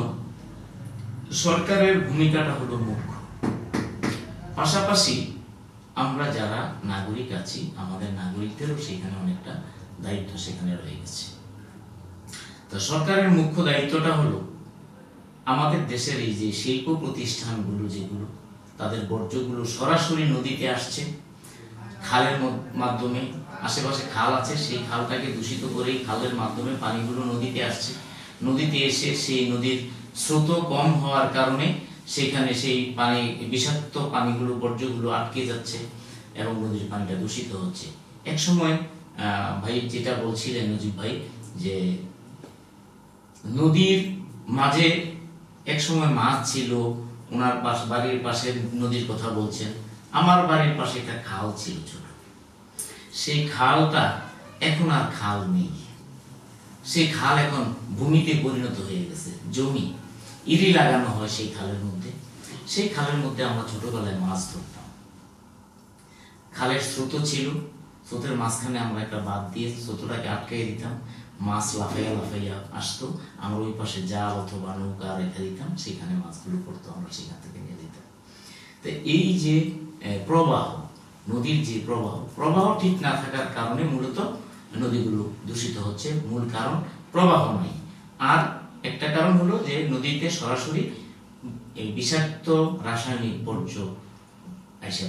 সরকারের ভূমিকাটা হলো মুখ্য। পাশাপাশি আমরা যারা নাগরিক আছি, আমাদের নাগরিকদেরও সেখানে অনেকটা দায়িত্ব সেখানে রয়ে গেছে। তো সরকারের মুখ্য দায়িত্বটা হলো আমাদের দেশের এই যে শিল্প প্রতিষ্ঠানগুলো যেগুলো, তাদের বর্জ্যগুলো সরাসরি নদীতে আসছে খালের মাধ্যমে। আশেপাশে খাল আছে, সেই খালটাকে দূষিত করেই খালের মাধ্যমে পানিগুলো নদীতে আসছে। নদীতে এসে সেই নদীর স্রোত কম হওয়ার কারণে সেখানে সেই পানি, বিষাক্ত পানিগুলো, বর্জ্যগুলো আটকে যাচ্ছে এবং নদীর পানিটা দূষিত হচ্ছে। এক সময় ভাই যেটা বলছিলেন নজিব ভাই, যে নদীর মাঝে এক সময় মাছ ছিল, ওনার বাড়ির পাশে নদীর কথা বলছেন। আমার বাড়ির পাশে একটা খাল ছিল ছোট, সেই খালটা এখন আর খাল নেই। সেই খাল এখন ভূমিতে পরিণত হয়ে গেছে, জমি, ইরি লাগানো হয় সেই খালের মধ্যে। সেই খালের মধ্যে আমরা ছোটবেলায় মাছ ধরতাম। খালের স্রোত ছিল, স্রোতের মাঝখানে আমরা একটা বাঁধ দিয়ে স্রোতটাকে আটকাই দিতাম, মাছ লাফাইয়া লাফাইয়া আসতো, আমরা ওই পাশে জাল অথবা নৌকা রেখে দিতাম, সেখানে মাছগুলো পড়তো, আমরা সেখান থেকে নিয়ে দিতাম। তো এই যে প্রবাহ, নদীর যে প্রবাহ ঠিক না থাকার কারণে মূলত নদীগুলো দূষিত হচ্ছে। মূল কারণ প্রবাহ নাই, আর একটা কারণ হলো যে নদীতে সরাসরি এই বিষাক্ত রাসায়নিক বর্জ্য এসে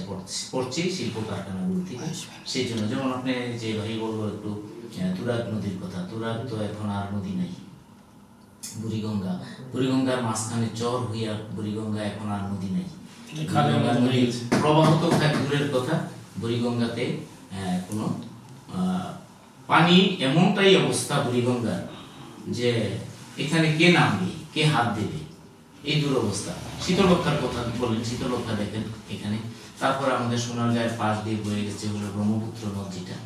পড়ছে শিল্প কারখানাগুলো থেকে। সেই জন্য যেমন আপনি যে ভাই বলবো একটু তুরাগ নদীর কথা, তুরাগ তো এখন আর নদী নাই। বুড়িগঙ্গার মাঝখানে চর হইয়া বুড়িগঙ্গা এখন আর নদী নাই। নদীর প্রবাহ তো দূরের কথা, বুড়িগঙ্গাতে কোনো পানি এমনটাই অবস্থা বুড়িগঙ্গার যে এখানে কে নামবে, কে হাত দেবে, এই দুরবস্থা। শীতলক্ষার কথা বলেন, শীতলক্ষা দেখেন এখানে। তারপর আমাদের সোনারগাঁয়ের পাশ দিয়ে বয়ে গেছে হলো ব্রহ্মপুত্র নদ, যেটা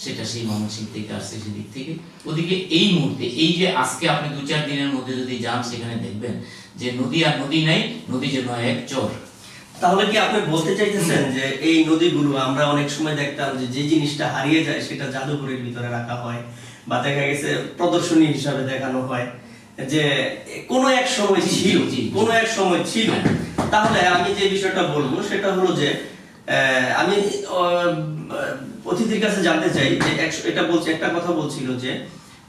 সেটা সেই ময়মনসিংহ থেকে আসছে সেদিক থেকে। ওদিকে এই মুহূর্তে, এই যে আজকে আপনি 2-4 দিনের মধ্যে যদি যান, সেখানে দেখবেন যে নদী আর নদী নাই, নদী যেন এক চর। তাহলে কি আপনি বলতে চাইতেছেন যে এই নদীগুলো আমরা অনেক সময় দেখতাম যে জিনিসটা হারিয়ে যায় সেটা জাদুঘরের ভিতরে রাখা হয়, বা দেখা গেছে প্রদর্শনী হিসাবে দেখানো হয়, যে কোনো এক সময় ছিল, কোনো এক সময় ছিল। তাহলে আমি যে বিষয়টা বলবো সেটা হলো যে আমি অতিথির কাছে জানতে চাই যে এটা বলছে, একটা কথা বলছিল যে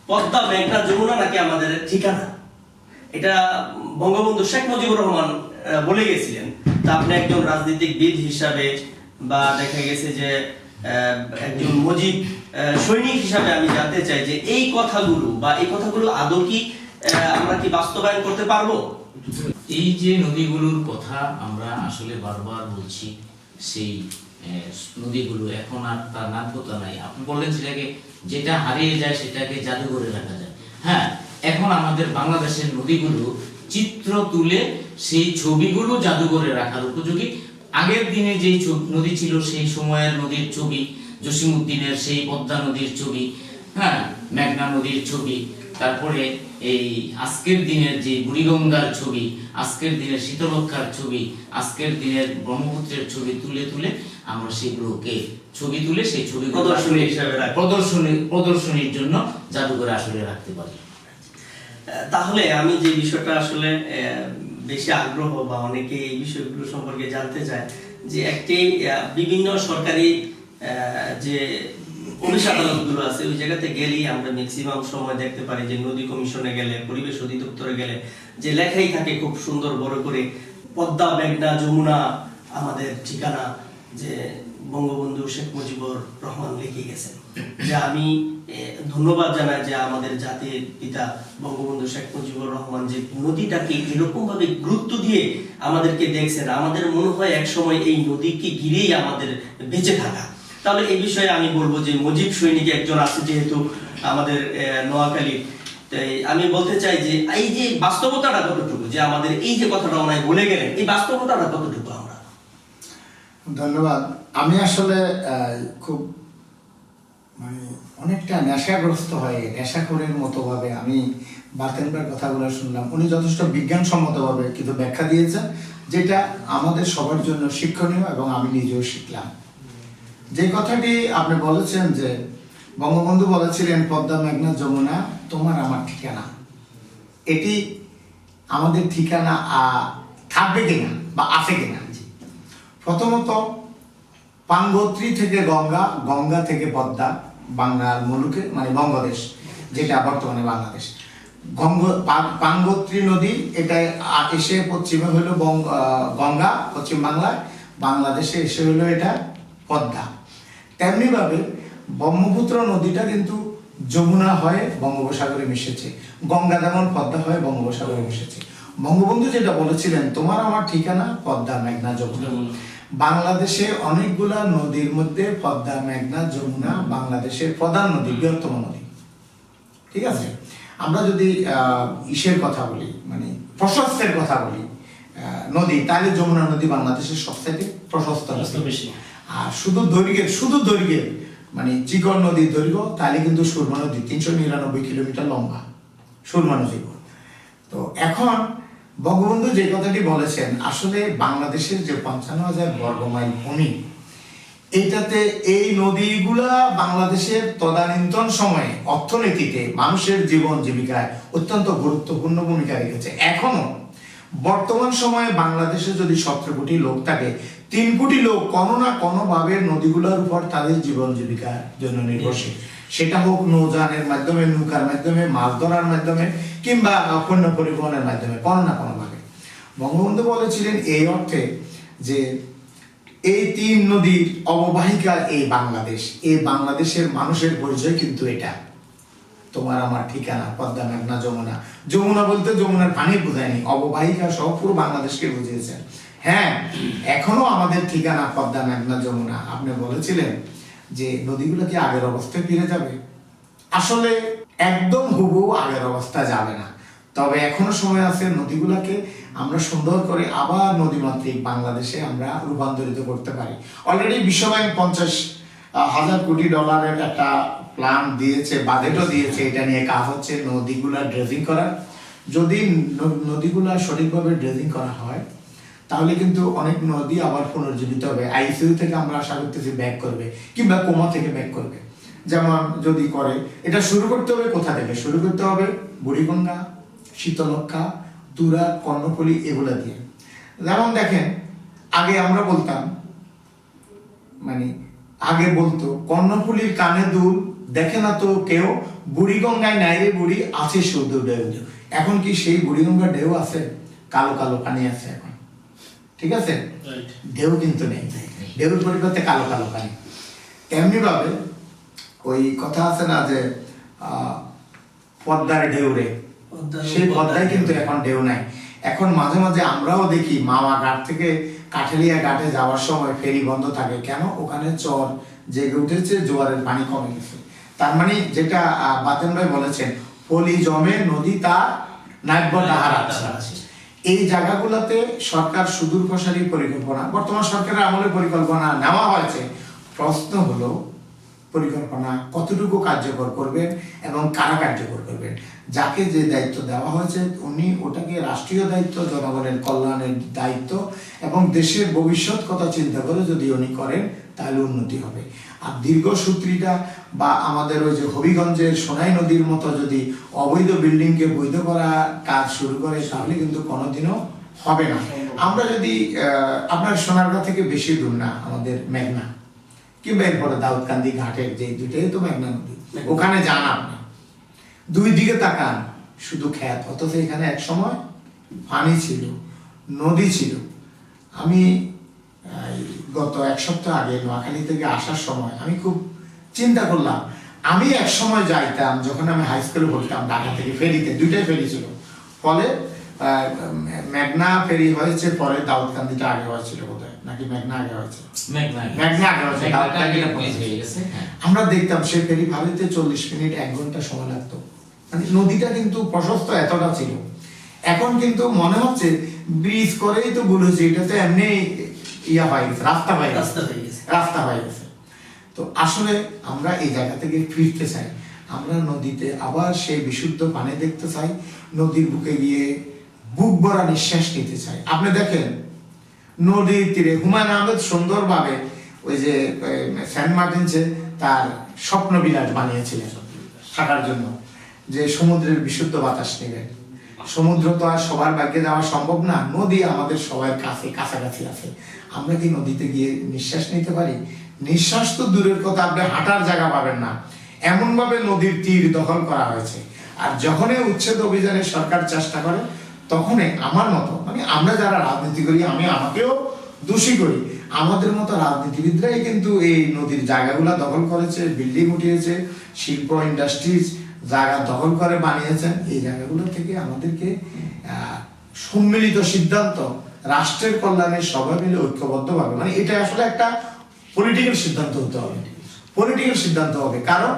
পদ্মা, মেঘনা, যমুনা নাকি আমাদের ঠিকানা। এটা বঙ্গবন্ধু শেখ মুজিবুর রহমান বলে গেছিলেন। তা আপনি একজন রাজনীতিবিদ হিসাবে, বা দেখা গেছে যে একজন মুজিব সৈনিক হিসাবে আমি জানতে চাই যে এই কথাগুলো, বা এই কথাগুলো আদৌ কি আমরা কি বাস্তবায়ন করতে পারবো? এই যে নদীগুলোর কথা আমরা আসলে বারবার বলছি, সেই নদীগুলো এখন আর তার নাটকতা নাই। আপনি বললেন সেটাকে, যেটা হারিয়ে যায় সেটাকে জাদুঘরে রাখা যায়। হ্যাঁ, এখন আমাদের বাংলাদেশের নদীগুলো চিত্র তুলে সেই ছবিগুলো জাদুঘরে রাখার উপযোগী। আগের দিনে যে নদী ছিল, সেই সময়ের নদীর ছবি, জসিমউদ্দিনের সেই পদ্মা নদীর ছবি, হ্যাঁ, মেঘনা নদীর ছবি, তারপরে এই আজকের দিনের যে বুড়িগঙ্গার ছবি, আজকের দিনের শীতলক্ষার ছবি, আজকের দিনের ব্রহ্মপুত্রের ছবি তুলে তুলে আমরা সেগুলোকে ছবি তুলে সেই ছবি প্রদর্শনীর জন্য জাদুঘরে আসলে রাখতে পারি। তাহলে আমি যে বিষয়টা আসলে বেশি আগ্রহ, বা অনেকে এই বিষয়গুলো সম্পর্কে জানতে চায়, যে একটি বিভিন্ন সরকারি যে পুলিশ আদালতগুলো আছে, ওই জায়গাতে গেলেই আমরা ম্যাক্সিমাম সময় দেখতে পারি যে নদী কমিশনে গেলে, পরিবেশ অধিদপ্তরে গেলে যে লেখাই থাকে খুব সুন্দর বড় করে, পদ্মা, মেঘনা, যমুনা, আমাদের ঠিকানা যে বঙ্গবন্ধু শেখ মুজিবুর রহমান লিখে গেছেন, যে আমি ধন্যবাদ জানাই যে আমাদের জাতির পিতা বঙ্গবন্ধু শেখ মুজিবুর রহমান যে নদীটাকে এরকম ভাবে গুরুত্ব দিয়ে আমাদেরকে দেখছেন। আমাদের মনে হয় এক সময় এই নদীকে ঘিরেই আমাদের বেঁচে থাকা। তাহলে এই বিষয়ে আমি বলবো যে মুজিব সৈনিক একজন আছে যেহেতু আমাদের নোয়াখালী, তাই আমি বলতে চাই যে এই যে বাস্তবতাটা কতটুকু, যে আমাদের এই যে কথাটা ওনায় বলে গেলেন, এই বাস্তবতাটা কতটুকু আমরা। ধন্যবাদ। আমি আসলে খুব মানে অনেকটা নেশাগ্রস্ত হয়ে নেশাখোরের মতো ভাবে আমি বাতেনবার কথাগুলো শুনলাম। উনি যথেষ্ট বিজ্ঞানসম্মতভাবে কিন্তু ব্যাখ্যা দিয়েছেন, যেটা আমাদের সবার জন্য শিক্ষণীয় এবং আমি নিজেও শিখলাম। যে কথাটি আপনি বলেছেন যে বঙ্গবন্ধু বলেছিলেন পদ্মা মেঘনা যমুনা তোমার আমার ঠিকানা, এটি আমাদের ঠিকানা থাকবে কিনা বা আছে কিনা। প্রথমত পাঙ্গোত্রী থেকে গঙ্গা, গঙ্গা থেকে পদ্মা, বাংলার মুলুকে মানে বঙ্গদেশ যেটা বর্তমানে বাংলাদেশ, পাঙ্গোত্রী নদী এটা এসে পশ্চিমে হলো গঙ্গা পশ্চিম বাংলায়, বাংলাদেশে এসে হলো এটা পদ্মা। তেমনি ভাবে ব্রহ্মপুত্র নদীটা কিন্তু যমুনা হয়ে বঙ্গোপসাগরে মিশেছে, গঙ্গা যেমন পদ্মা হয়ে বঙ্গোপসাগরে মিশেছে। বঙ্গবন্ধু যেটা বলেছিলেন তোমার আমার ঠিকানা পদ্মা মেঘনা যমুনা। বাংলাদেশে অনেকগুলা নদীর মধ্যে পদ্মা মেঘনা যমুনা বাংলাদেশের প্রধান নদী, বৃহত্তম নদী। ঠিক আছে, আমরা যদি ইসের কথা বলি মানে প্রশস্তের কথা বলি নদী, তাহলে যমুনা নদী বাংলাদেশের সবথেকে প্রশস্ত বেশি। আর শুধু দৈর্ঘ্যের মানে চিকন নদীর দৈর্ঘ্য তাহলে কিন্তু সুরমা নদী 399 কিলোমিটার লম্বা সুরমা নদী। তো এখন বঙ্গবন্ধু যে কথাটি বলেছেন, আসলে বাংলাদেশের যে 55,000 বর্গমাইল ভূমি, এটাতে এই নদীগুলা বাংলাদেশের তদানীন্তন সময়ে অর্থনীতিতে মানুষের জীবন জীবিকায় অত্যন্ত গুরুত্বপূর্ণ ভূমিকা রেখেছে। এখনো বর্তমান সময়ে বাংলাদেশে যদি 17 কোটি লোক থাকে, 3 কোটি লোক কোনো না কোনো ভাবে নদীগুলোর উপর তাদের জীবন জীবিকার জন্য নির্ভরশীল। সেটা হোক নৌযানের মাধ্যমে, নৌকার মাধ্যমে, মাছ ধরার মাধ্যমে, কিংবা পণ্য পরিবহনের মাধ্যমে, কোনো না কোনো ভাবে। বঙ্গবন্ধু বলেছিলেন এই অর্থে যে এই 3 নদীর অববাহিকা এই বাংলাদেশ, এই বাংলাদেশের মানুষের পরিচয় কিন্তু এটা তোমার আমার ঠিকানা পদ্মা মেঘনা যমুনা। যমুনা বলতে যমুনার পানি বোঝায়নি, অববাহিকা সহ পুরো বাংলাদেশকে বুঝিয়েছেন। হ্যাঁ, এখনো আমাদের ঠিকানা পদ্মা মেঘনা যমুনা। আপনি বলেছিলেন যে নদীগুলো কি আগের অবস্থায় ফিরে যাবে? আসলে একদম হুবহু আগের অবস্থা যাবে না, তবে এখনো সময় আছে নদীগুলোকে আমরা সুন্দর করে আবার নদীমাতৃক বাংলাদেশে আমরা রূপান্তরিত করতে পারি। অলরেডি বিশ্বব্যাংক $50,000 কোটি একটা প্ল্যান দিয়েছে, বাজেটও দিয়েছে, এটা নিয়ে কাজ হচ্ছে নদীগুলা ড্রেজিং করার। যদি নদীগুলা সঠিকভাবে ড্রেজিং করা হয় তাহলে কিন্তু অনেক নদী আবার পুনর্জীবিত হবে। আইসিইউ থেকে আমরা আশা করতেছি ব্যাক করবে, কিংবা কোমা থেকে ব্যাক করবে। যেমন যদি করে, এটা শুরু করতে হবে কোথা থেকে? শুরু করতে হবে বুড়িগঙ্গা, শীতলক্ষা, তুরা, কর্ণফুলী এগুলা দিয়ে। যেমন দেখেন, আগে আমরা বলতাম মানে আগে বলতো কর্ণফুলীর কানে দুল দেখে না তো কেউ, বুড়িগঙ্গায় নাই রে বুড়ি আছে শুধু ঢেউ। এখন কি সেই বুড়িগঙ্গার ঢেউ আছে? কালো কালো পানি আছে এখন, ঠিক আছে, ঢেউ কিন্তু নেই, ঢেউর পরিবর্তে কালো কালো পানি। তেমনি ভাবে ওই কথা আছে না যে পদ্মার ঢেউ রে, সেই পদ্মায় কিন্তু এখন ঢেউ নাই। এখন মাঝে মাঝে আমরাও দেখি মামা ঘাট থেকে কাঠালিয়া ঘাটে যাওয়ার সময় ফেরি বন্ধ থাকে। কেন? ওখানে চর জেগে উঠেছে, জোয়ারের পানি কমে গেছে। তার মানে যেটা বাতেন ভাই বলেছেন, পলি জমে নদী তার নাব্য তাহার আছে। এই জায়গাগুলোতে সরকার সুদূর প্রসারী পরিকল্পনা, বর্তমান সরকারের আমলে পরিকল্পনা নেওয়া হয়েছে। প্রশ্ন হলো পরিকল্পনা কতটুকু কার্যকর করবেন এবং কারা কার্যকর করবেন। যাকে যে দায়িত্ব দেওয়া হয়েছে উনি ওটাকে রাষ্ট্রীয় দায়িত্ব, জনগণের কল্যাণের দায়িত্ব এবং দেশের ভবিষ্যৎ কথা চিন্তা করে যদি উনি করেন তাহলে উন্নতি হবে। আর দীর্ঘসূত্রিটা বা আমাদের ওই যে হবিগঞ্জের সোনাই নদীর মতো যদি অবৈধ বিল্ডিংকে বৈধ করা কাজ শুরু করে তাহলে কিন্তু কোনোদিনও হবে না। আমরা যদি আপনার সোনারগাঁ থেকে বেশি দূর না আমাদের মেঘনা, কিংবা এরপরে দাউদকান্দি ঘাটের যে দুটাই তো মেঘনা নদী, ওখানে যান আপনি, দুই দিকে তাকান শুধু খ্যাত, অথচ এখানে এক সময় পানি ছিল, নদী ছিল। আমি গত এক সপ্তাহ আগে নোয়াখালী থেকে আসার সময় আমি খুব চিন্তা করলাম, আমি এক সময় যাইতাম যখন আমি হাই স্কুলে পড়তাম ঢাকা থেকে ফেরিতে, দুইটাই ফেরি ছিল, ফলে মেঘনা ফেরি হয়েছে, পরে দাউদকান্দিটা আগে হয়েছিল বোধহয়, নাকি মেঘনা আগে হয়েছে, মেঘনা আগে হয়েছে, দাউদকান্দিটা পরে গেছে। আমরা দেখতাম সেই ফেরি ভাড়িতে 40 মিনিট 1 ঘন্টা সময় লাগতো, মানে নদীটা কিন্তু প্রশস্ত এতটা ছিল। এখন কিন্তু মনে হচ্ছে ব্রিজ করেই তো ভুল হয়েছে, এটা তো এমনি ইয়া হয়ে গেছে, রাস্তা হয়ে গেছে। তো আসলে আমরা এই জায়গা থেকে ফিরতে চাই, আমরা নদীতে আবার সেই বিশুদ্ধ পানি দেখতে চাই, নদীর বুকে গিয়ে বুক ভরা নিঃশ্বাস নিতে চাই। আপনি দেখেন নদীর তীরে হুমায়ুন আহমেদ সুন্দরভাবে ওই যে সেন্ট মার্টিনসে তার স্বপ্ন বিলাস বানিয়েছিলেন থাকার জন্য, যে সমুদ্রের বিশুদ্ধ বাতাস নেবেন। সমুদ্র তো আর সবার ভাগ্যে যাওয়া সম্ভব না, নদী আমাদের সবার কাছে কাছাকাছি আছে। আমরা কি নদীতে গিয়ে নিঃশ্বাস নিতে পারি? নিঃশ্বাস তো দূরের কথা, আপনি হাঁটার জায়গা পাবেন না, এমন ভাবে নদীর তীর দখল করা হয়েছে। আর যখনই উচ্ছেদ অভিযানে সরকার চেষ্টা করে, তখনই আমার মতো, মানে আমরা যারা রাজনীতি করি, আমি আমাকেও দোষী করি, আমাদের মতো রাজনীতিবিদরাই কিন্তু এই নদীর জায়গাগুলো দখল করেছে, বিল্ডিং উঠিয়েছে, শিল্প ইন্ডাস্ট্রিজ জায়গা দখল করে বানিয়েছেন। এই জায়গাগুলো থেকে আমাদেরকে সম্মিলিত সিদ্ধান্ত, রাষ্ট্রের কল্যাণে সবাই মিলে ঐক্যবদ্ধভাবে, মানে এটা আসলে একটা পলিটিক্যাল সিদ্ধান্ত হতে হবে, পলিটিক্যাল সিদ্ধান্ত হবে। কারণ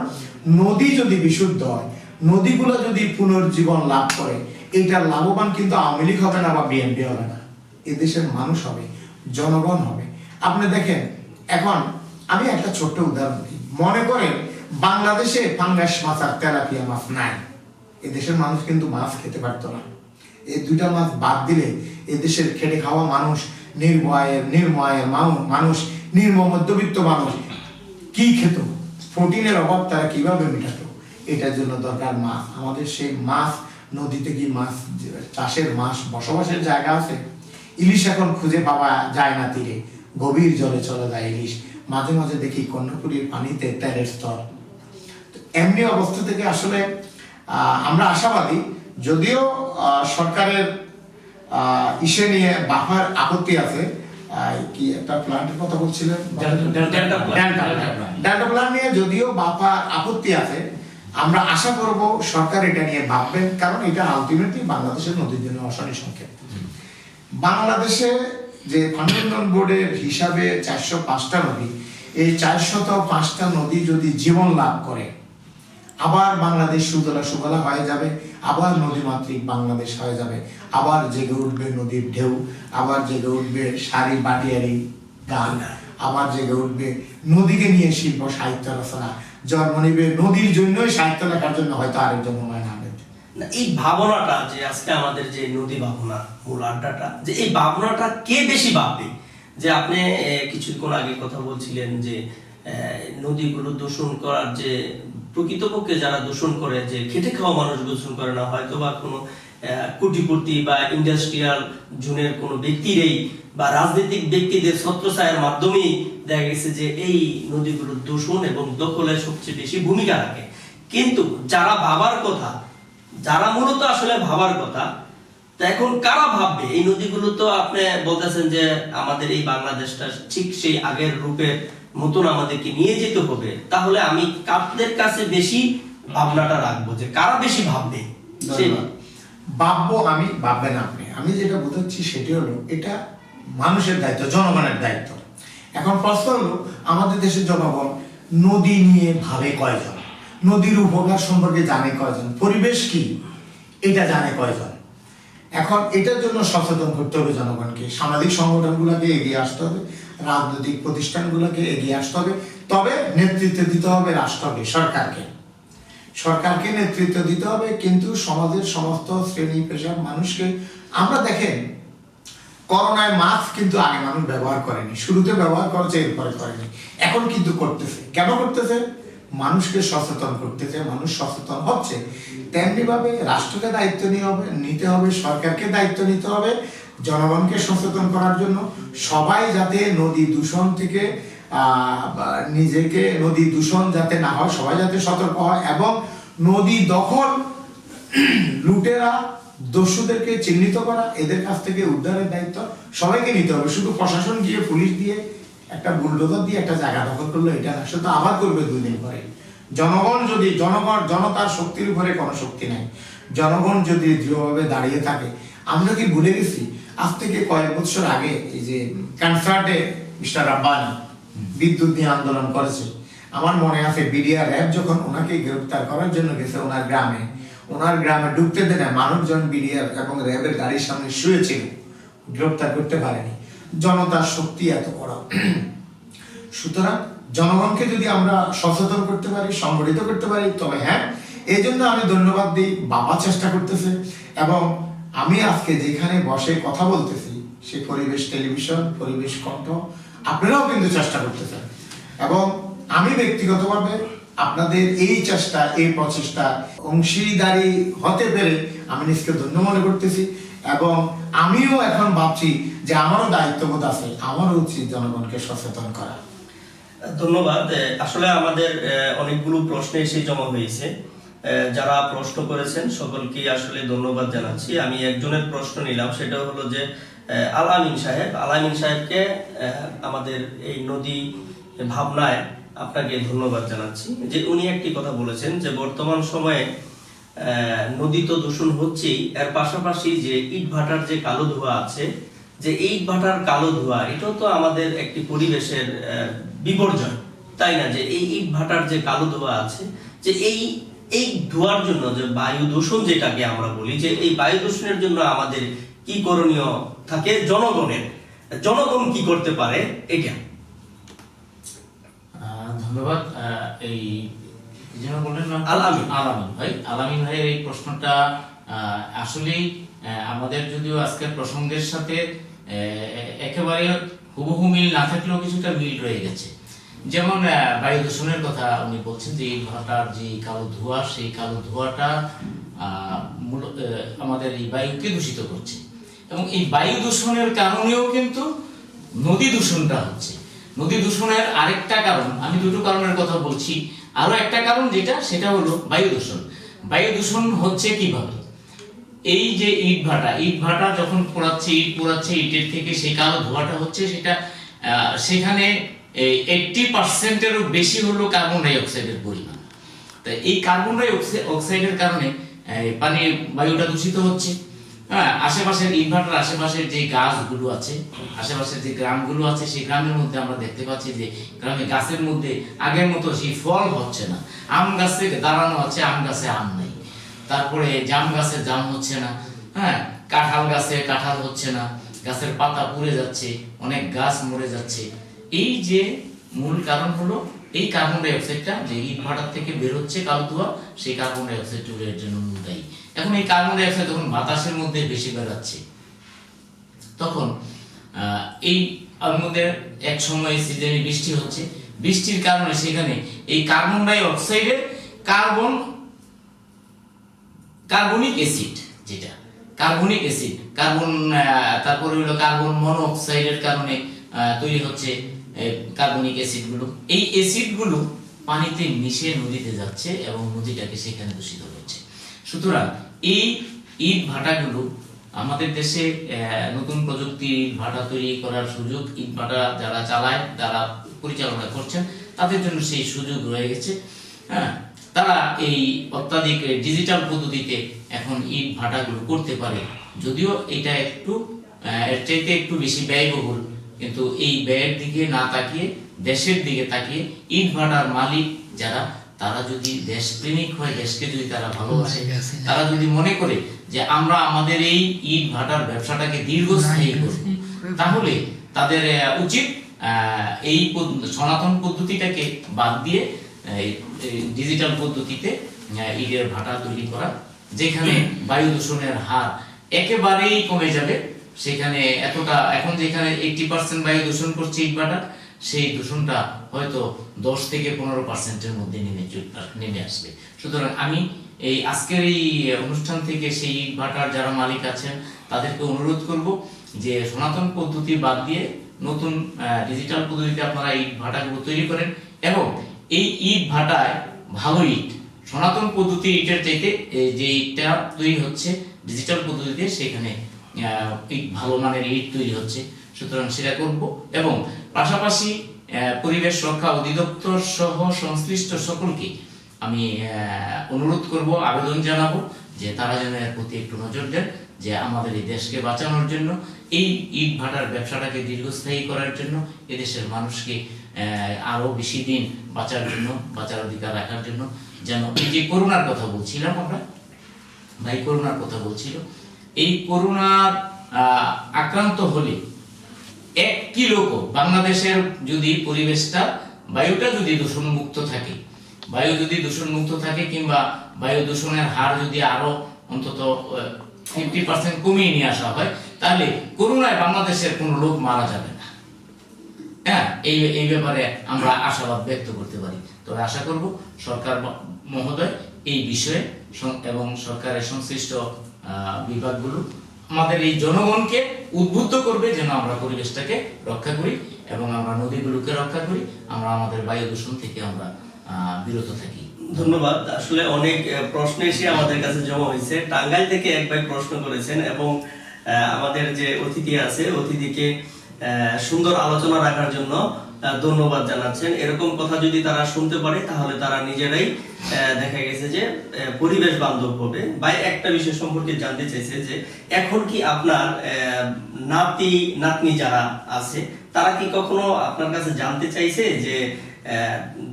নদী যদি বিশুদ্ধ হয়, নদীগুলো যদি পুনর্জীবন লাভ করে, এইটার লাভবান কিন্তু আওয়ামী লীগ হবে না বা বিএনপি হবে না, এদেশের মানুষ হবে, জনগণ হবে। আপনি দেখেন, এখন আমি একটা ছোট্ট উদাহরণ দিই, মনে করেন বাংলাদেশে পাঙ্গাস মাছ আর তেলাপিয়া মাছ নাই, এদেশের মানুষ কিন্তু মাছ খেতে পারতো না। এই দুইটা মাছ বাদ দিলে এদেশের খেটে খাওয়া মানুষ, নির্ময়ের মানুষ, নিম্ন মধ্যবিত্ত মানুষ কি খেত? প্রোটিনের অভাব তারা কিভাবে মেটাতো? এটার জন্য দরকার মাছ। আমাদের সেই মাছ, নদীতে কি মাছ চাষের, মাছ বসবাসের জায়গা আছে? ইলিশ এখন খুঁজে পাওয়া যায় না তীরে, গভীর জলে চলে যায় ইলিশ। মাঝে মাঝে দেখি কর্ণফুলীর পানিতে তেলের স্তর। এমনি অবস্থা থেকে আসলে আমরা আশাবাদী, যদিও সরকারের ইসে নিয়ে বাফার আপত্তি আছে, কি একটা প্ল্যান্টের কথা বলছিলেন, ডেল্টা প্ল্যান্ট নিয়ে যদিও বাফার আপত্তি আছে, আমরা আশা করব সরকার এটা নিয়ে ভাববেন, কারণ এটা আলটিমেটলি বাংলাদেশের নদীর জন্য অশনি সংকেত। বাংলাদেশে যে পানি উন্নয়ন বোর্ডের হিসাবে 405টা নদী, এই 405টা নদী যদি জীবন লাভ করে, আবার বাংলাদেশ সুজলা সুফলা হয়ে যাবে, আবার নদীমাতৃক বাংলাদেশ হয়ে যাবে, আবার জেগে উঠবে নদীর ঢেউ, আবার জেগে উঠবে সারি বাটিয়ারি গান, আবার জেগে উঠবে নদীকে নিয়ে শিল্প সাহিত্য রচনা, জন্ম নিবে নদীর জন্যই সাহিত্য লেখার জন্য হয়তো আরেকজন হুমায়ুন আহমেদ। এই ভাবনাটা যে আজকে আমাদের যে নদী ভাবনা, মূল আড্ডাটা, যে এই ভাবনাটা কে বেশি ভাববে? যে আপনি কিছুক্ষণ আগে কথা বলছিলেন যে নদীগুলো দূষণ করার, যে প্রকৃতপক্ষে যারা দূষণ করে, যে খেটে খাওয়া মানুষ দূষণ করে না, হয়তো বা কোনো কোটিপতি বা ইন্ডাস্ট্রিয়াল জোনের কোনো ব্যক্তিরই বা রাজনৈতিক ব্যক্তিদের ছত্রছায়ার মাধ্যমেই দেখা গেছে যে এই নদীগুলো দূষণ এবং দখলে সবচেয়ে বেশি ভূমিকা রাখে। কিন্তু যারা ভাবার কথা, যারা মূলত আসলে ভাবার কথা, তা এখন কারা ভাববে? এই নদীগুলো তো আপনি বলতেছেন যে আমাদের এই বাংলাদেশটা ঠিক সেই আগের রূপের মতন আমাদেরকে নিয়ে যেতে হবে, তাহলে আমি কাদের কাছে বেশি ভাবনাটা রাখবো, যে কারা বেশি ভাববে? ভাববো আমি, ভাববেন আপনি। আমি যেটা বোঝাচ্ছি সেটি হলো, এটা মানুষের দায়িত্ব, জনগণের দায়িত্ব। এখন প্রশ্ন হলো, আমাদের দেশের জনগণ নদী নিয়ে ভাবে কয়জন? নদীর উপকার সম্পর্কে জানে কয়জন? পরিবেশ কি এটা জানে কয়জন? এখন এটার জন্য সচেতন করতে হবে জনগণকে, সামাজিক সংগঠনগুলোকে এগিয়ে আসতে হবে, রাজনৈতিক প্রতিষ্ঠানগুলোকে এগিয়ে আসতে হবে, তবে নেতৃত্ব দিতে হবে রাষ্ট্রকে, সরকারকে নেতৃত্ব দিতে হবে, কিন্তু সমাজের সমস্ত শ্রেণী পেশার মানুষকে। আমরা দেখেন, করোনায় মাস্ক কিন্তু আগে মানুষ ব্যবহার করেনি, শুরুতে ব্যবহার করেছে, এরপরে করেনি, এখন কিন্তু করতেছে। কেন করতেছে? মানুষকে সচেতন করতেছে, মানুষ সচেতন হচ্ছে। তেমনি ভাবে রাষ্ট্রকে দায়িত্ব নিতে হবে, সরকারকে দায়িত্ব নিতে হবে জনগণকে সচেতন করার জন্য। সবাই যাতে নদী দূষণ থেকে নিজেকে, নদী দূষণ যাতে না হয়, সবাই যাতে সতর্ক হয়, এবং নদী দখল, লুটেরা, দস্যুদেরকে চিহ্নিত করা, এদের কাছ থেকে উদ্ধারের দায়িত্ব সবাইকে নিতে হবে। শুধু প্রশাসন গিয়ে পুলিশ দিয়ে একটা বুলডোজার দিয়ে একটা জায়গা দখল করলো এটা না, সেটা আবার করবে 2 দিন পরে। জনগণ যদি জনতার শক্তির উপরে কোনো শক্তি নাই, জনগণ যদি দৃঢ়ভাবে দাঁড়িয়ে থাকে। আমরা কি ভুলে গেছি আজ থেকে কয়েক বছর আগে এই যে কনসার্টে মিস্টার রাব্বানি বিদ্যুৎ নিয়ে আন্দোলন করেছে, আমার মনে আছে বিডিআর র্যাব যখন ওনাকে গ্রেফতার করার জন্য গেছে ওনার গ্রামে ঢুকতে দেয় না, মানুষজন বিডিআর এবং র্যাবের গাড়ির সামনে শুয়েছিল, গ্রেফতার করতে পারেনি। জনতার শক্তি এত বড়। সুতরাং জনগণকে যদি আমরা সচেতন করতে পারি, সংগঠিত করতে পারি, তবে হ্যাঁ, এই জন্য আমি ধন্যবাদ দিই, বাবা চেষ্টা করতেছে। এবং আমি আজকে যেখানে বসে কথা বলতেছি সেই পরিবেশ টেলিভিশন, পরিবেশ কণ্ঠ, আপনারাও কিন্তু চেষ্টা করতেছেন। এবং আমি ব্যক্তিগতভাবে আপনাদের এই চেষ্টা, এই প্রচেষ্টা অংশীদারি হতে পেরে আমি নিজকে ধন্য মনে করতেছি। এবং আমিও এখন ভাবছি যে আমারও দায়িত্ববোধ আছে, আমারও উচিত জনগণকে সচেতন করা। ধন্যবাদ। আসলে আমাদের অনেকগুলো প্রশ্ন এসে জমা হয়েছে। যারা প্রশ্ন করেছেন সকলকে আসলে ধন্যবাদ জানাচ্ছি। আমি একজনের প্রশ্ন নিলাম, সেটা হলো যে আলামিন সাহেবকে আমাদের এই নদী ভাবনায় আপনাকে ধন্যবাদ জানাচ্ছি যে উনি একটি কথা বলেছেন যে বর্তমান সময়ে নদী তো দূষণ হচ্ছেই, এর পাশাপাশি যে ইট ভাটার যে কালো ধোঁয়া আছে, যে ইট ভাটার কালো ধোঁয়া, এটাও তো আমাদের একটি পরিবেশের বিপর্যয়, তাই না? যে এই ইট ভাটার যে কালো ধোঁয়া আছে, যে এই ধোঁয়ার জন্য যে বায়ু দূষণ যেটাকে আমরা বলি, যে এই বায়ু দূষণের জন্য আমাদের কি করণীয় থাকে, জনগণ কি করতে পারে, এটা। ধন্যবাদ। এই যেন বললেন নাম আলামিন ভাই এই প্রশ্নটা আসলেই আমাদের যদিও আজকের প্রসঙ্গের সাথে একেবারে হুবহু মিল না থাকলেও কিছুটা মিল রয়ে গেছে। যেমন বায়ু দূষণের কথা উনি বলছেন যে এই ভাটার যে কালো ধোঁয়া, সেই কালো ধোঁয়াটা আমাদের এই বায়ুকে দূষিত করছে। এবং এই বায়ু দূষণের কারণেও কিন্তু নদী দূষণটা হচ্ছে। নদী দূষণের আরেকটা কারণ, আমি দুটো কারণের কথা বলছি, আরো একটা কারণ সেটা হলো বায়ু দূষণ। বায়ু দূষণ হচ্ছে কিভাবে? এই যে ইট ভাটা যখন পোড়াচ্ছে, ইটের থেকে সেই কালো ধোঁয়াটা হচ্ছে, সেটা সেখানে 80%-এরও বেশি হলো কার্বন ডাই অক্সাইডের পরিমাণ। তাই এই কার্বন ডাই অক্সাইডের কারণে বায়ুটা দূষিত হচ্ছে। হ্যাঁ, আশেপাশের ইনভার্টার আশেপাশের যে গাছগুলো আছে, আশেপাশের যে গ্রামগুলো আছে, সেই গ্রামের মধ্যে আমরা দেখতে পাচ্ছি যে গ্রামে গাছের মধ্যে আগের মতো সেই ফল হচ্ছে না। আম গাছে দাঁড়ানো আছে, আম গাছে আম নেই। তারপরে জাম গাছে জাম হচ্ছে না। হ্যাঁ, কাঁঠাল গাছে কাঁঠাল হচ্ছে না, গাছের পাতা পুড়ে যাচ্ছে, অনেক গাছ মরে যাচ্ছে। এই যে মূল কারণ হলো এই কার্বন ডাই অক্সাইডটা, যে ইট ভাটার থেকে বের হচ্ছে কালো ধোঁয়া, সেই কার্বন ডাই অক্সাইড এর জন্য মূল দায়ী। এখন এই কার্বন ডাই অক্সাইড যখন বাতাসের মধ্যে বেশি বেরাচ্ছে, তখন এই মধ্যে এক সময় সিজনে বৃষ্টি হচ্ছে, বৃষ্টির কারণে সেখানে এই কার্বন ডাই অক্সাইডের কার্বনিক অ্যাসিড, যেটা কার্বনিক অ্যাসিড, তারপরে হলো কার্বন মনোক্সাইডের কারণে তৈরি হচ্ছে কার্বনিক অ্যাসিড গুলো। এই অ্যাসিড গুলো পানিতে মিশে নদীতে যাচ্ছে এবং নদীটাকে সেখানে দূষিত হচ্ছে। সুতরাং এই ইট ভাটাগুলো আমাদের দেশে নতুন প্রযুক্তি ভাটা তৈরি করার সুযোগ, ইট ভাটা যারা চালায়, যারা পরিচালনা করছেন, তাদের জন্য সেই সুযোগ রয়ে গেছে। হ্যাঁ, তারা এই অত্যাধিক ডিজিটাল পদ্ধতিতে এখন ইট ভাটাগুলো করতে পারে। যদিও এটা এর চাইতে একটু বেশি ব্যয়বহুল, কিন্তু এই ব্যয়ের দিকে না তাকিয়ে দেশের দিকে তাকিয়ে ইট ভাটার মালিক যারা, তারা যদি দেশপ্রেমিক হয়, দেশকে যদি তারা ভালোবাসে, তারা যদি মনে করে যে আমরা আমাদের এই ইট ভাটার ব্যবসাটাকে দীর্ঘস্থায়ী করব, তাহলে তাদের উচিত এই সনাতন পদ্ধতিটাকে বাদ দিয়ে ডিজিটাল পদ্ধতিতে ইটের ভাটা তৈরি করা, যেখানে বায়ু দূষণের হার একেবারেই কমে যাবে। সেখানে এখন যেখানে 80% বায়ু দূষণ করছে ইট ভাটা, সেই দূষণটা হয়তো 10 থেকে 15%-এর মধ্যে নেমে আসবে। সুতরাং আমি এই আজকের এই অনুষ্ঠান থেকে সেই ইট ভাটার যারা মালিক আছেন তাদেরকে অনুরোধ করব যে সনাতন পদ্ধতি বাদ দিয়ে নতুন ডিজিটাল পদ্ধতিতে আপনারা ইট ভাটাগুলো তৈরি করেন, এবং এই ইট ভাটায় ভালো ইট, সনাতন পদ্ধতি ইটের চাইতে যে ইটটা তৈরি হচ্ছে ডিজিটাল পদ্ধতিতে, সেখানে ইট, ভালো মানের ইট তৈরি হচ্ছে, সুতরাং সেটা করব। এবং পাশাপাশি পরিবেশ রক্ষা অধিদপ্তর সহ সংশ্লিষ্ট সকলকে আমি অনুরোধ করব, আবেদন জানাবো যে তারা যেন এর প্রতি একটু নজর দেন, যে আমাদের এই দেশকে বাঁচানোর জন্য, এই ইট ভাটার ব্যবসাটাকে দীর্ঘস্থায়ী করার জন্য, এদেশের মানুষকে আরো বেশি দিন বাঁচার জন্য, বাঁচার অধিকার রাখার জন্য, যেন এই যে করোনার কথা বলছিলাম আমরা, ভাই করোনার কথা বলছিল, এই করোনার আক্রান্ত হলে একটি লোকও বাংলাদেশের যদি পরিবেশটা, বায়ুটা যদি দূষণমুক্ত থাকে, বায়ু যদি দূষণমুক্ত থাকে, কিংবা বায়ু দূষণের হার যদি আরো অন্তত 50% কমিয়ে নিয়ে আসা হয়, তাহলে করোনায় বাংলাদেশের কোনো লোক মারা যাবে না। হ্যাঁ, এই ব্যাপারে আমরা আশাবাদ ব্যক্ত করতে পারি। তবে আশা করব সরকার মহোদয় এই বিষয়ে এবং সরকারের সংশ্লিষ্ট বিভাগগুলো আমাদের এই জনগণকে উদ্বুদ্ধ করবে যেন আমরা পরিবেশটাকে রক্ষা করি এবং আমরা নদীগুলোকে রক্ষা করি, আমরা আমাদের বায়ু দূষণ থেকে আমরা বিরত থাকি। ধন্যবাদ। আসলে অনেক প্রশ্ন এসে আমাদের কাছে জমা হয়েছে। টাঙ্গাইল থেকে এক ভাই প্রশ্ন করেছেন এবং আমাদের যে অতিথি আছে, অতিথিকে সুন্দর আলোচনা রাখার জন্য ধন্যবাদ জানাচ্ছেন। এরকম কথা যদি তারা শুনতে পারে তাহলে তারা নিজেরাই দেখা গেছে যে পরিবেশ বান্ধব হবে। ভাই একটা বিষয় সম্পর্কে জানতে চাইছে যে এখন কি আপনার নাতি নাতনি যারা আছে তারা কি কখনো আপনার কাছে জানতে চাইছে যে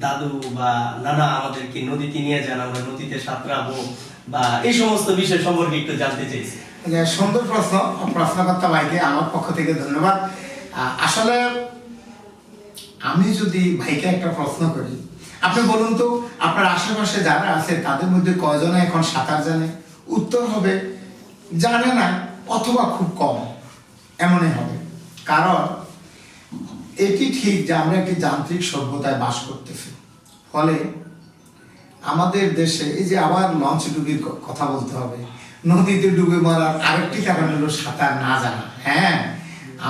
দাদু বা নানা আমাদেরকে নদীতে নিয়ে যান, আমরা নদীতে সাঁতরাবো, বা এই সমস্ত বিষয় সম্পর্কে একটু জানতে চাইছি? সুন্দর প্রশ্ন, প্রশ্নকর্তা ভাইকে আমার পক্ষ থেকে ধন্যবাদ। আসলে আমি যদি ভাইকে একটা প্রশ্ন করি, আপনি বলুন তো আপনার আশেপাশে যারা আছে তাদের মধ্যে কয়জনে এখন সাঁতার জানে? উত্তর হবে জানে না, অথবা খুব কম, এমনই হবে। কারণ এটি ঠিক যে আমরা একটি যান্ত্রিক সভ্যতায় বাস করতেছি, ফলে আমাদের দেশে এই যে আবার লঞ্চ ডুবির কথা বলতে হবে, নদীতে ডুবে মরার আরেকটি কারণ হলো সাঁতার না জানা। হ্যাঁ,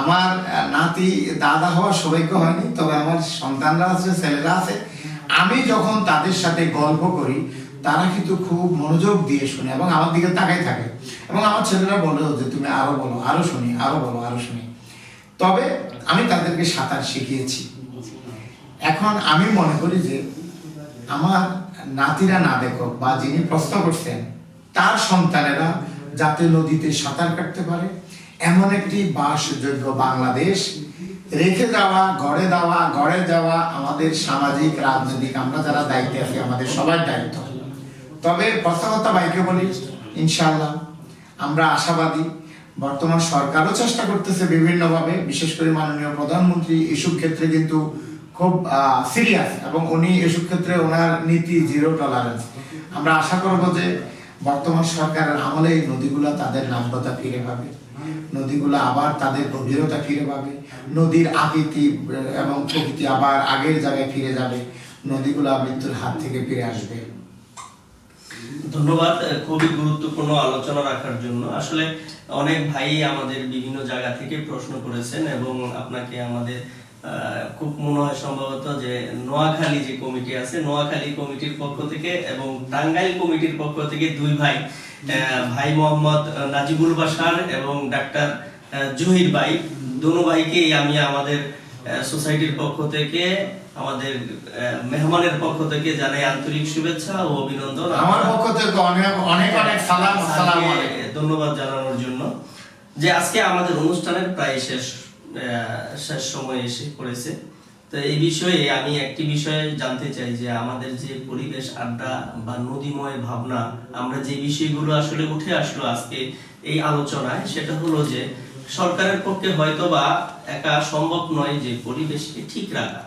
আমার নাতি দাদা হওয়ার সৌভাগ্য হয়নি, তবে আমার সন্তানরা আছে, ছেলেরা আছে। আমি যখন তাদের সাথে গল্প করি তারা কিন্তু খুব মনোযোগ দিয়ে শুনে এবং আমার দিকে তাকাই থাকে, এবং আমার ছেলেরা বলে যে তুমি আরো বলো, আরো শুনি, আরো বলো, আরো শুনি। তবে আমি তাদেরকে সাঁতার শিখিয়েছি। এখন আমি মনে করি যে আমার নাতিরা না দেখো, বা যিনি প্রশ্ন করছেন তার সন্তানেরা যাতে নদীতে সাঁতার কাটতে পারে এমন একটি বাসযোগ্য বাংলাদেশ রেখে যাওয়া, গড়ে যাওয়া আমাদের সামাজিক, রাজনৈতিক, আমরা যারা দায়িত্বে আছি আমাদের সবার দায়িত্ব। তবে প্রথমত ভাইকে বলি, ইনশাআল্লাহ আমরা আশাবাদী। বর্তমান সরকারও চেষ্টা করতেছে বিভিন্নভাবে, বিশেষ করে মাননীয় প্রধানমন্ত্রী এসব ক্ষেত্রে কিন্তু খুব সিরিয়াস, এবং উনি এসব ক্ষেত্রে ওনার নীতি জিরো টলারেন্স। আমরা আশা করব যে বর্তমান সরকারের আমলে এই নদীগুলা তাদের নাব্যতা ফিরে পাবে, নদীগুলা আবার তাদের গভীরতা ফিরে পাবে, নদীর আকৃতি এবং প্রকৃতি আবার আগের জায়গায় ফিরে যাবে, নদীগুলা মৃত্যুর হাত থেকে ফিরে আসবে। ধন্যবাদ খুবই গুরুত্বপূর্ণ আলোচনা রাখার জন্য। আসলে অনেক ভাই আমাদের বিভিন্ন জায়গা থেকে প্রশ্ন করেছেন এবং আপনাকে আমাদের খুব মনে হয় সম্ভবত যে নোয়াখালী যে কমিটি আছে, নোয়াখালী কমিটির পক্ষ থেকে এবং টাঙ্গাইল কমিটির পক্ষ থেকে দুই ভাই, ভাই মোহাম্মদ নাজিবুল বাশার এবং ডাক্তার জহির ভাই, দুনো ভাইকে আমি আমাদের সোসাইটির পক্ষ থেকে, আমাদের মেহমানের পক্ষ থেকে জানাই আন্তরিক শুভেচ্ছা ও অভিনন্দন। আমার পক্ষ থেকে অনেক অনেক অনেক সালাম, আসসালামু আলাইকুম। ধন্যবাদ জানানোর জন্য যে আজকে আমাদের অনুষ্ঠানের প্রায় শেষ সময় এসে পড়েছে। তো এই বিষয়ে আমি একটি বিষয়ে জানতে চাই যে আমাদের যে পরিবেশ আড্ডা বা নদীময় ভাবনা, আমরা যে বিষয়গুলো আসলে উঠে আসলো আজকে এই আলোচনায়, সেটা হলো যে সরকারের পক্ষে হয়তোবা একা সম্ভব নয় যে পরিবেশকে ঠিক রাখা।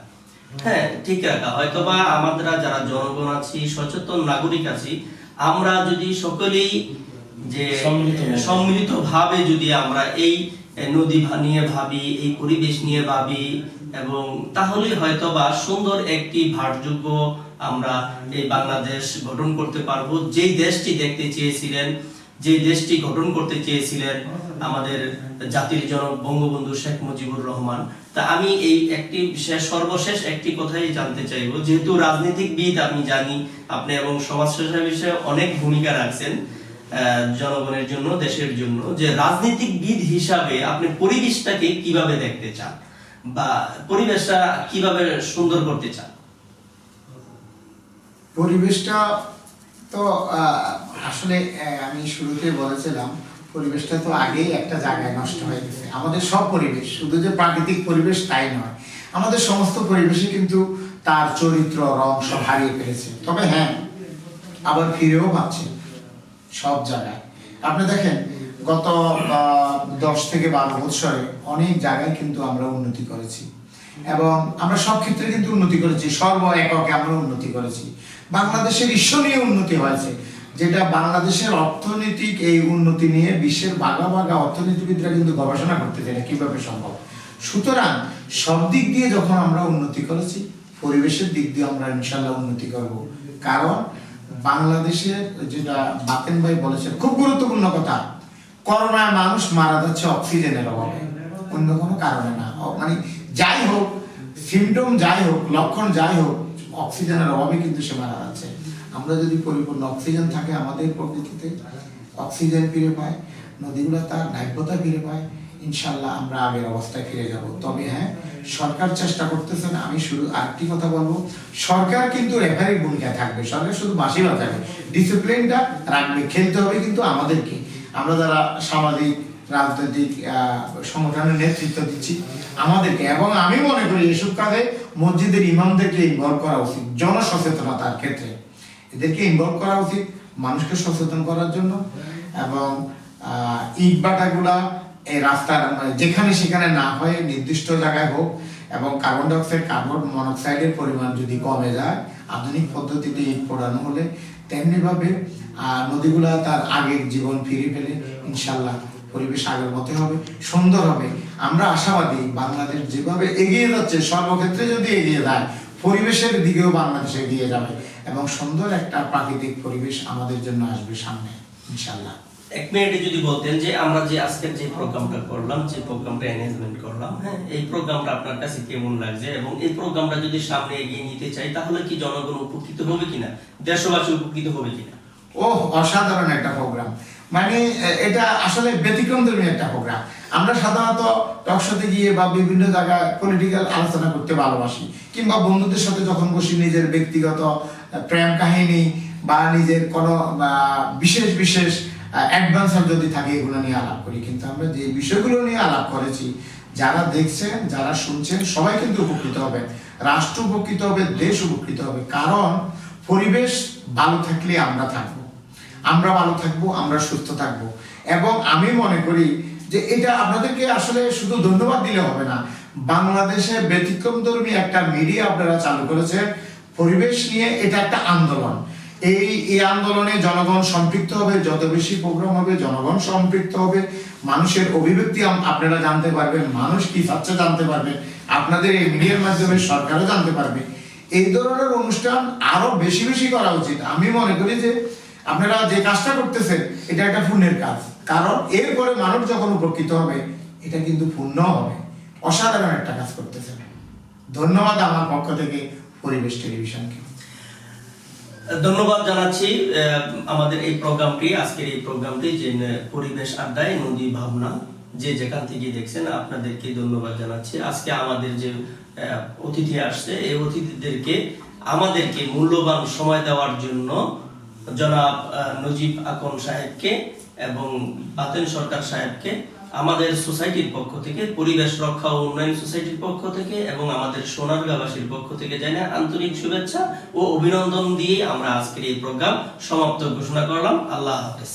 হ্যাঁ, ঠিক রাখা হয়তোবা আমরা যারা জনগণ আছি, সচেতন নাগরিক আছি, আমরা যদি সকলেই যে সম্মিলিত ভাবে যদি আমরা এই নদী নিয়ে ভাবি, এই পরিবেশ নিয়ে ভাবি, এবং তাহলে হয়তোবা সুন্দর একটি ভারযোগ্য আমরা এই বাংলাদেশ গঠন করতে পারবো, যেই দেশটি দেখতে চেয়েছিলেন, যে দেশটি গঠন করতে চেয়েছিলেন আমাদের জাতির জনক বঙ্গবন্ধু শেখ মুজিবুর রহমান। তা আমি এই একটি সর্বশেষ একটি কথাই জানতে চাইবো, যেহেতু রাজনীতিবিদ আমি জানি আপনি এবং সমাজসেবা বিষয়ে অনেক ভূমিকা রাখছেন, জনগণের জন্য, দেশের জন্য, যে রাজনীতিবিদ হিসাবে আপনি পরিবেশটাকে কিভাবে দেখতে চান বা পরিবেশটা কিভাবে সুন্দর করতে চান? পরিবেশটা তো আসলে আমি শুরুতে বলেছিলাম, পরিবেশটা তো আগেই একটা জায়গায় নষ্ট হয়ে গেছে। আমাদের সব পরিবেশ, শুধু যে প্রাকৃতিক পরিবেশ তাই নয়, আমাদের সমস্ত পরিবেশই কিন্তু তার চরিত্র, রং সব হারিয়ে ফেলেছে। তবে হ্যাঁ, আবার ফিরেও পাচ্ছে সব জায়গায়। আপনি দেখেন, গত 10 থেকে 12 বছরে অনেক জায়গায় কিন্তু আমরা উন্নতি করেছি, এবং আমরা সব ক্ষেত্রে কিন্তু উন্নতি করেছি, সর্ব এককে আমরা উন্নতি করেছি। বাংলাদেশের ঈশ্বরীয় উন্নতি হয়েছে, যেটা বাংলাদেশের অর্থনৈতিক এই উন্নতি নিয়ে বিশ্বের ভাগা ভাগা অর্থনীতিবিদরা কিন্তু গবেষণা করতে চায় না কিভাবে সম্ভব। সুতরাং সব দিক দিয়ে যখন আমরা উন্নতি করেছি, পরিবেশের দিক দিয়ে আমরা ইনশাল্লাহ উন্নতি করব। কারণ বাংলাদেশের, যেটা বাতেন ভাই বলেছেন, খুব গুরুত্বপূর্ণ কথা, করোনায় মানুষ মারা যাচ্ছে অক্সিজেনের অভাবে, অন্য কোনো কারণে না। মানে যাই হোক, সিমটম যাই হোক, লক্ষণ যাই হোক, অক্সিজেনের অভাবে কিন্তু সে মারা যাচ্ছে। আমরা যদি পরিপূর্ণ অক্সিজেন থাকে আমাদের প্রকৃতিতে, অক্সিজেন ফিরে পায়, নদীগুলো তার নাব্যতা ফিরে পায়, ইনশাল্লাহ আমরা আগের অবস্থায় ফিরে যাব। তবে হ্যাঁ, সরকার চেষ্টা করতেছে না। আমি শুরু আরেকটি কথা বলবো, সরকার কিন্তু রেফারির ভূমিকায় থাকবে। সরকার শুধু বাঁশি বাজাবে, ডিসিপ্লিনটা রাখবে। খেলতে হবে কিন্তু আমাদেরকে, আমরা যারা সামাজিক রাজনৈতিক সংগঠনের নেতৃত্ব দিচ্ছি আমাদেরকে। এবং আমি মনে করি এসব কাজে মসজিদের ইমামদেরকে ইনভলভ করা উচিত, জনসচেতনতার ক্ষেত্রে এদেরকে ইনভলভ করা উচিত, মানুষকে সচেতন করার জন্য। এবং ইট বাটাগুলা এই রাস্তার যেখানে সেখানে না হয়ে নির্দিষ্ট জায়গায় হোক, এবং কার্বন ডাইঅক্সাইড, কার্বন মনোক্সাইডের পরিমাণ যদি কমে যায়, আধুনিক পদ্ধতিতে ইট পোড়ানো হলে, তেমনি ভাবে নদীগুলা তার আগের জীবন ফিরে পেলে ইনশাল্লাহ পরিবেশ আগের মতো হবে, সুন্দর হবে। আমরা আশাবাদী, বাংলাদেশ যেভাবে এগিয়ে যাচ্ছে, সর্বক্ষেত্রে যদি এগিয়ে যায়, পরিবেশের দিকেও বাংলাদেশ এগিয়ে যাবে, এবং সুন্দর একটা প্রাকৃতিক পরিবেশ আমাদের জন্য আসবে সামনে ইনশাল্লাহ। 1 মিনিটে যদি বলতেন যে আমরা যে আজকের যে প্রোগ্রামটা করলাম, যে প্রোগ্রামটা অ্যারেঞ্জমেন্ট করলাম, হ্যাঁ, এই প্রোগ্রামটা আপনার কাছে কেমন লাগছে, এবং এই প্রোগ্রামটা যদি সামনে এগিয়ে নিতে চাই তাহলে কি জনগণ উপকৃত হবে কিনা, দেশবাসী উপকৃত হবে কিনা? অসাধারণ একটা প্রোগ্রাম। মানে এটা আসলে ব্যতিক্রমধর্মী একটা প্রোগ্রাম। আমরা সাধারণত টকশোতে গিয়ে বা বিভিন্ন জায়গায় পলিটিক্যাল আলোচনা করতে ভালোবাসি, কিংবা বন্ধুদের সাথে যখন বসি নিজের ব্যক্তিগত প্রেম কাহিনী বা নিজের কোনো বিশেষ বিশেষ অ্যাডভান্সার যদি থাকে, এগুলো নিয়ে আলাপ করি। কিন্তু আমরা যে বিষয়গুলো নিয়ে আলাপ করেছি, যারা দেখছেন, যারা শুনছেন, সবাই কিন্তু উপকৃত হবে, রাষ্ট্র উপকৃত হবে, দেশ উপকৃত হবে। কারণ পরিবেশ ভালো থাকলে আমরা থাকবো, আমরা ভালো থাকবো, আমরা সুস্থ থাকবো। এবং আমি মনে করি যে এটা আপনাদেরকে আসলে শুধু ধন্যবাদ দিলে হবে না, বাংলাদেশে ব্যতিক্রমধর্মী একটা মিডিয়া আপনারা চালু করেছেন পরিবেশ নিয়ে। এটা একটা আন্দোলন। এই আন্দোলনে জনগণ সম্পৃক্ত হবে, যত বেশি প্রোগ্রাম হবে জনগণ সম্পৃক্ত হবে, মানুষের অভিব্যক্তি আপনারা জানতে পারবেন, মানুষ কি চাচ্ছে জানতে পারবেন, আপনাদের এই মিডিয়ার মাধ্যমে সরকারও জানতে পারবে। এই ধরনের অনুষ্ঠান আরো বেশি বেশি করা উচিত। আমি মনে করি যে আপনারা যে কাজটা করতেছেন এটা একটা পুণ্যের কাজ, কারণ এরপরে মানুষ যখন উপকৃত হবে এটা কিন্তু পুণ্য হবে। অসাধারণ একটা কাজ করতেছেন। ধন্যবাদ আমার পক্ষ থেকে পরিবেশ টেলিভিশনকে। ধন্যবাদ জানাচ্ছি আমাদের এই প্রোগ্রামটি, আজকের এই প্রোগ্রামটি, যে পরিবেশ আড্ডায় নদী ভাবনা, যে যেখান থেকে দেখছেন আপনাদেরকে ধন্যবাদ জানাচ্ছি। আজকে আমাদের যে অতিথি আসছে, এই অতিথিদেরকে আমাদেরকে মূল্যবান সময় দেওয়ার জন্য জনাব নজিব আকন সাহেবকে এবং বাতেন সরকার সাহেবকে আমাদের সোসাইটির পক্ষ থেকে, পরিবেশ রক্ষা ও উন্নয়ন সোসাইটির পক্ষ থেকে এবং আমাদের সোনারগাঁবাসীর পক্ষ থেকে জানাই আন্তরিক শুভেচ্ছা ও অভিনন্দন দিয়ে আমরা আজকের এই প্রোগ্রাম সমাপ্ত ঘোষণা করলাম। আল্লাহ হাফেজ।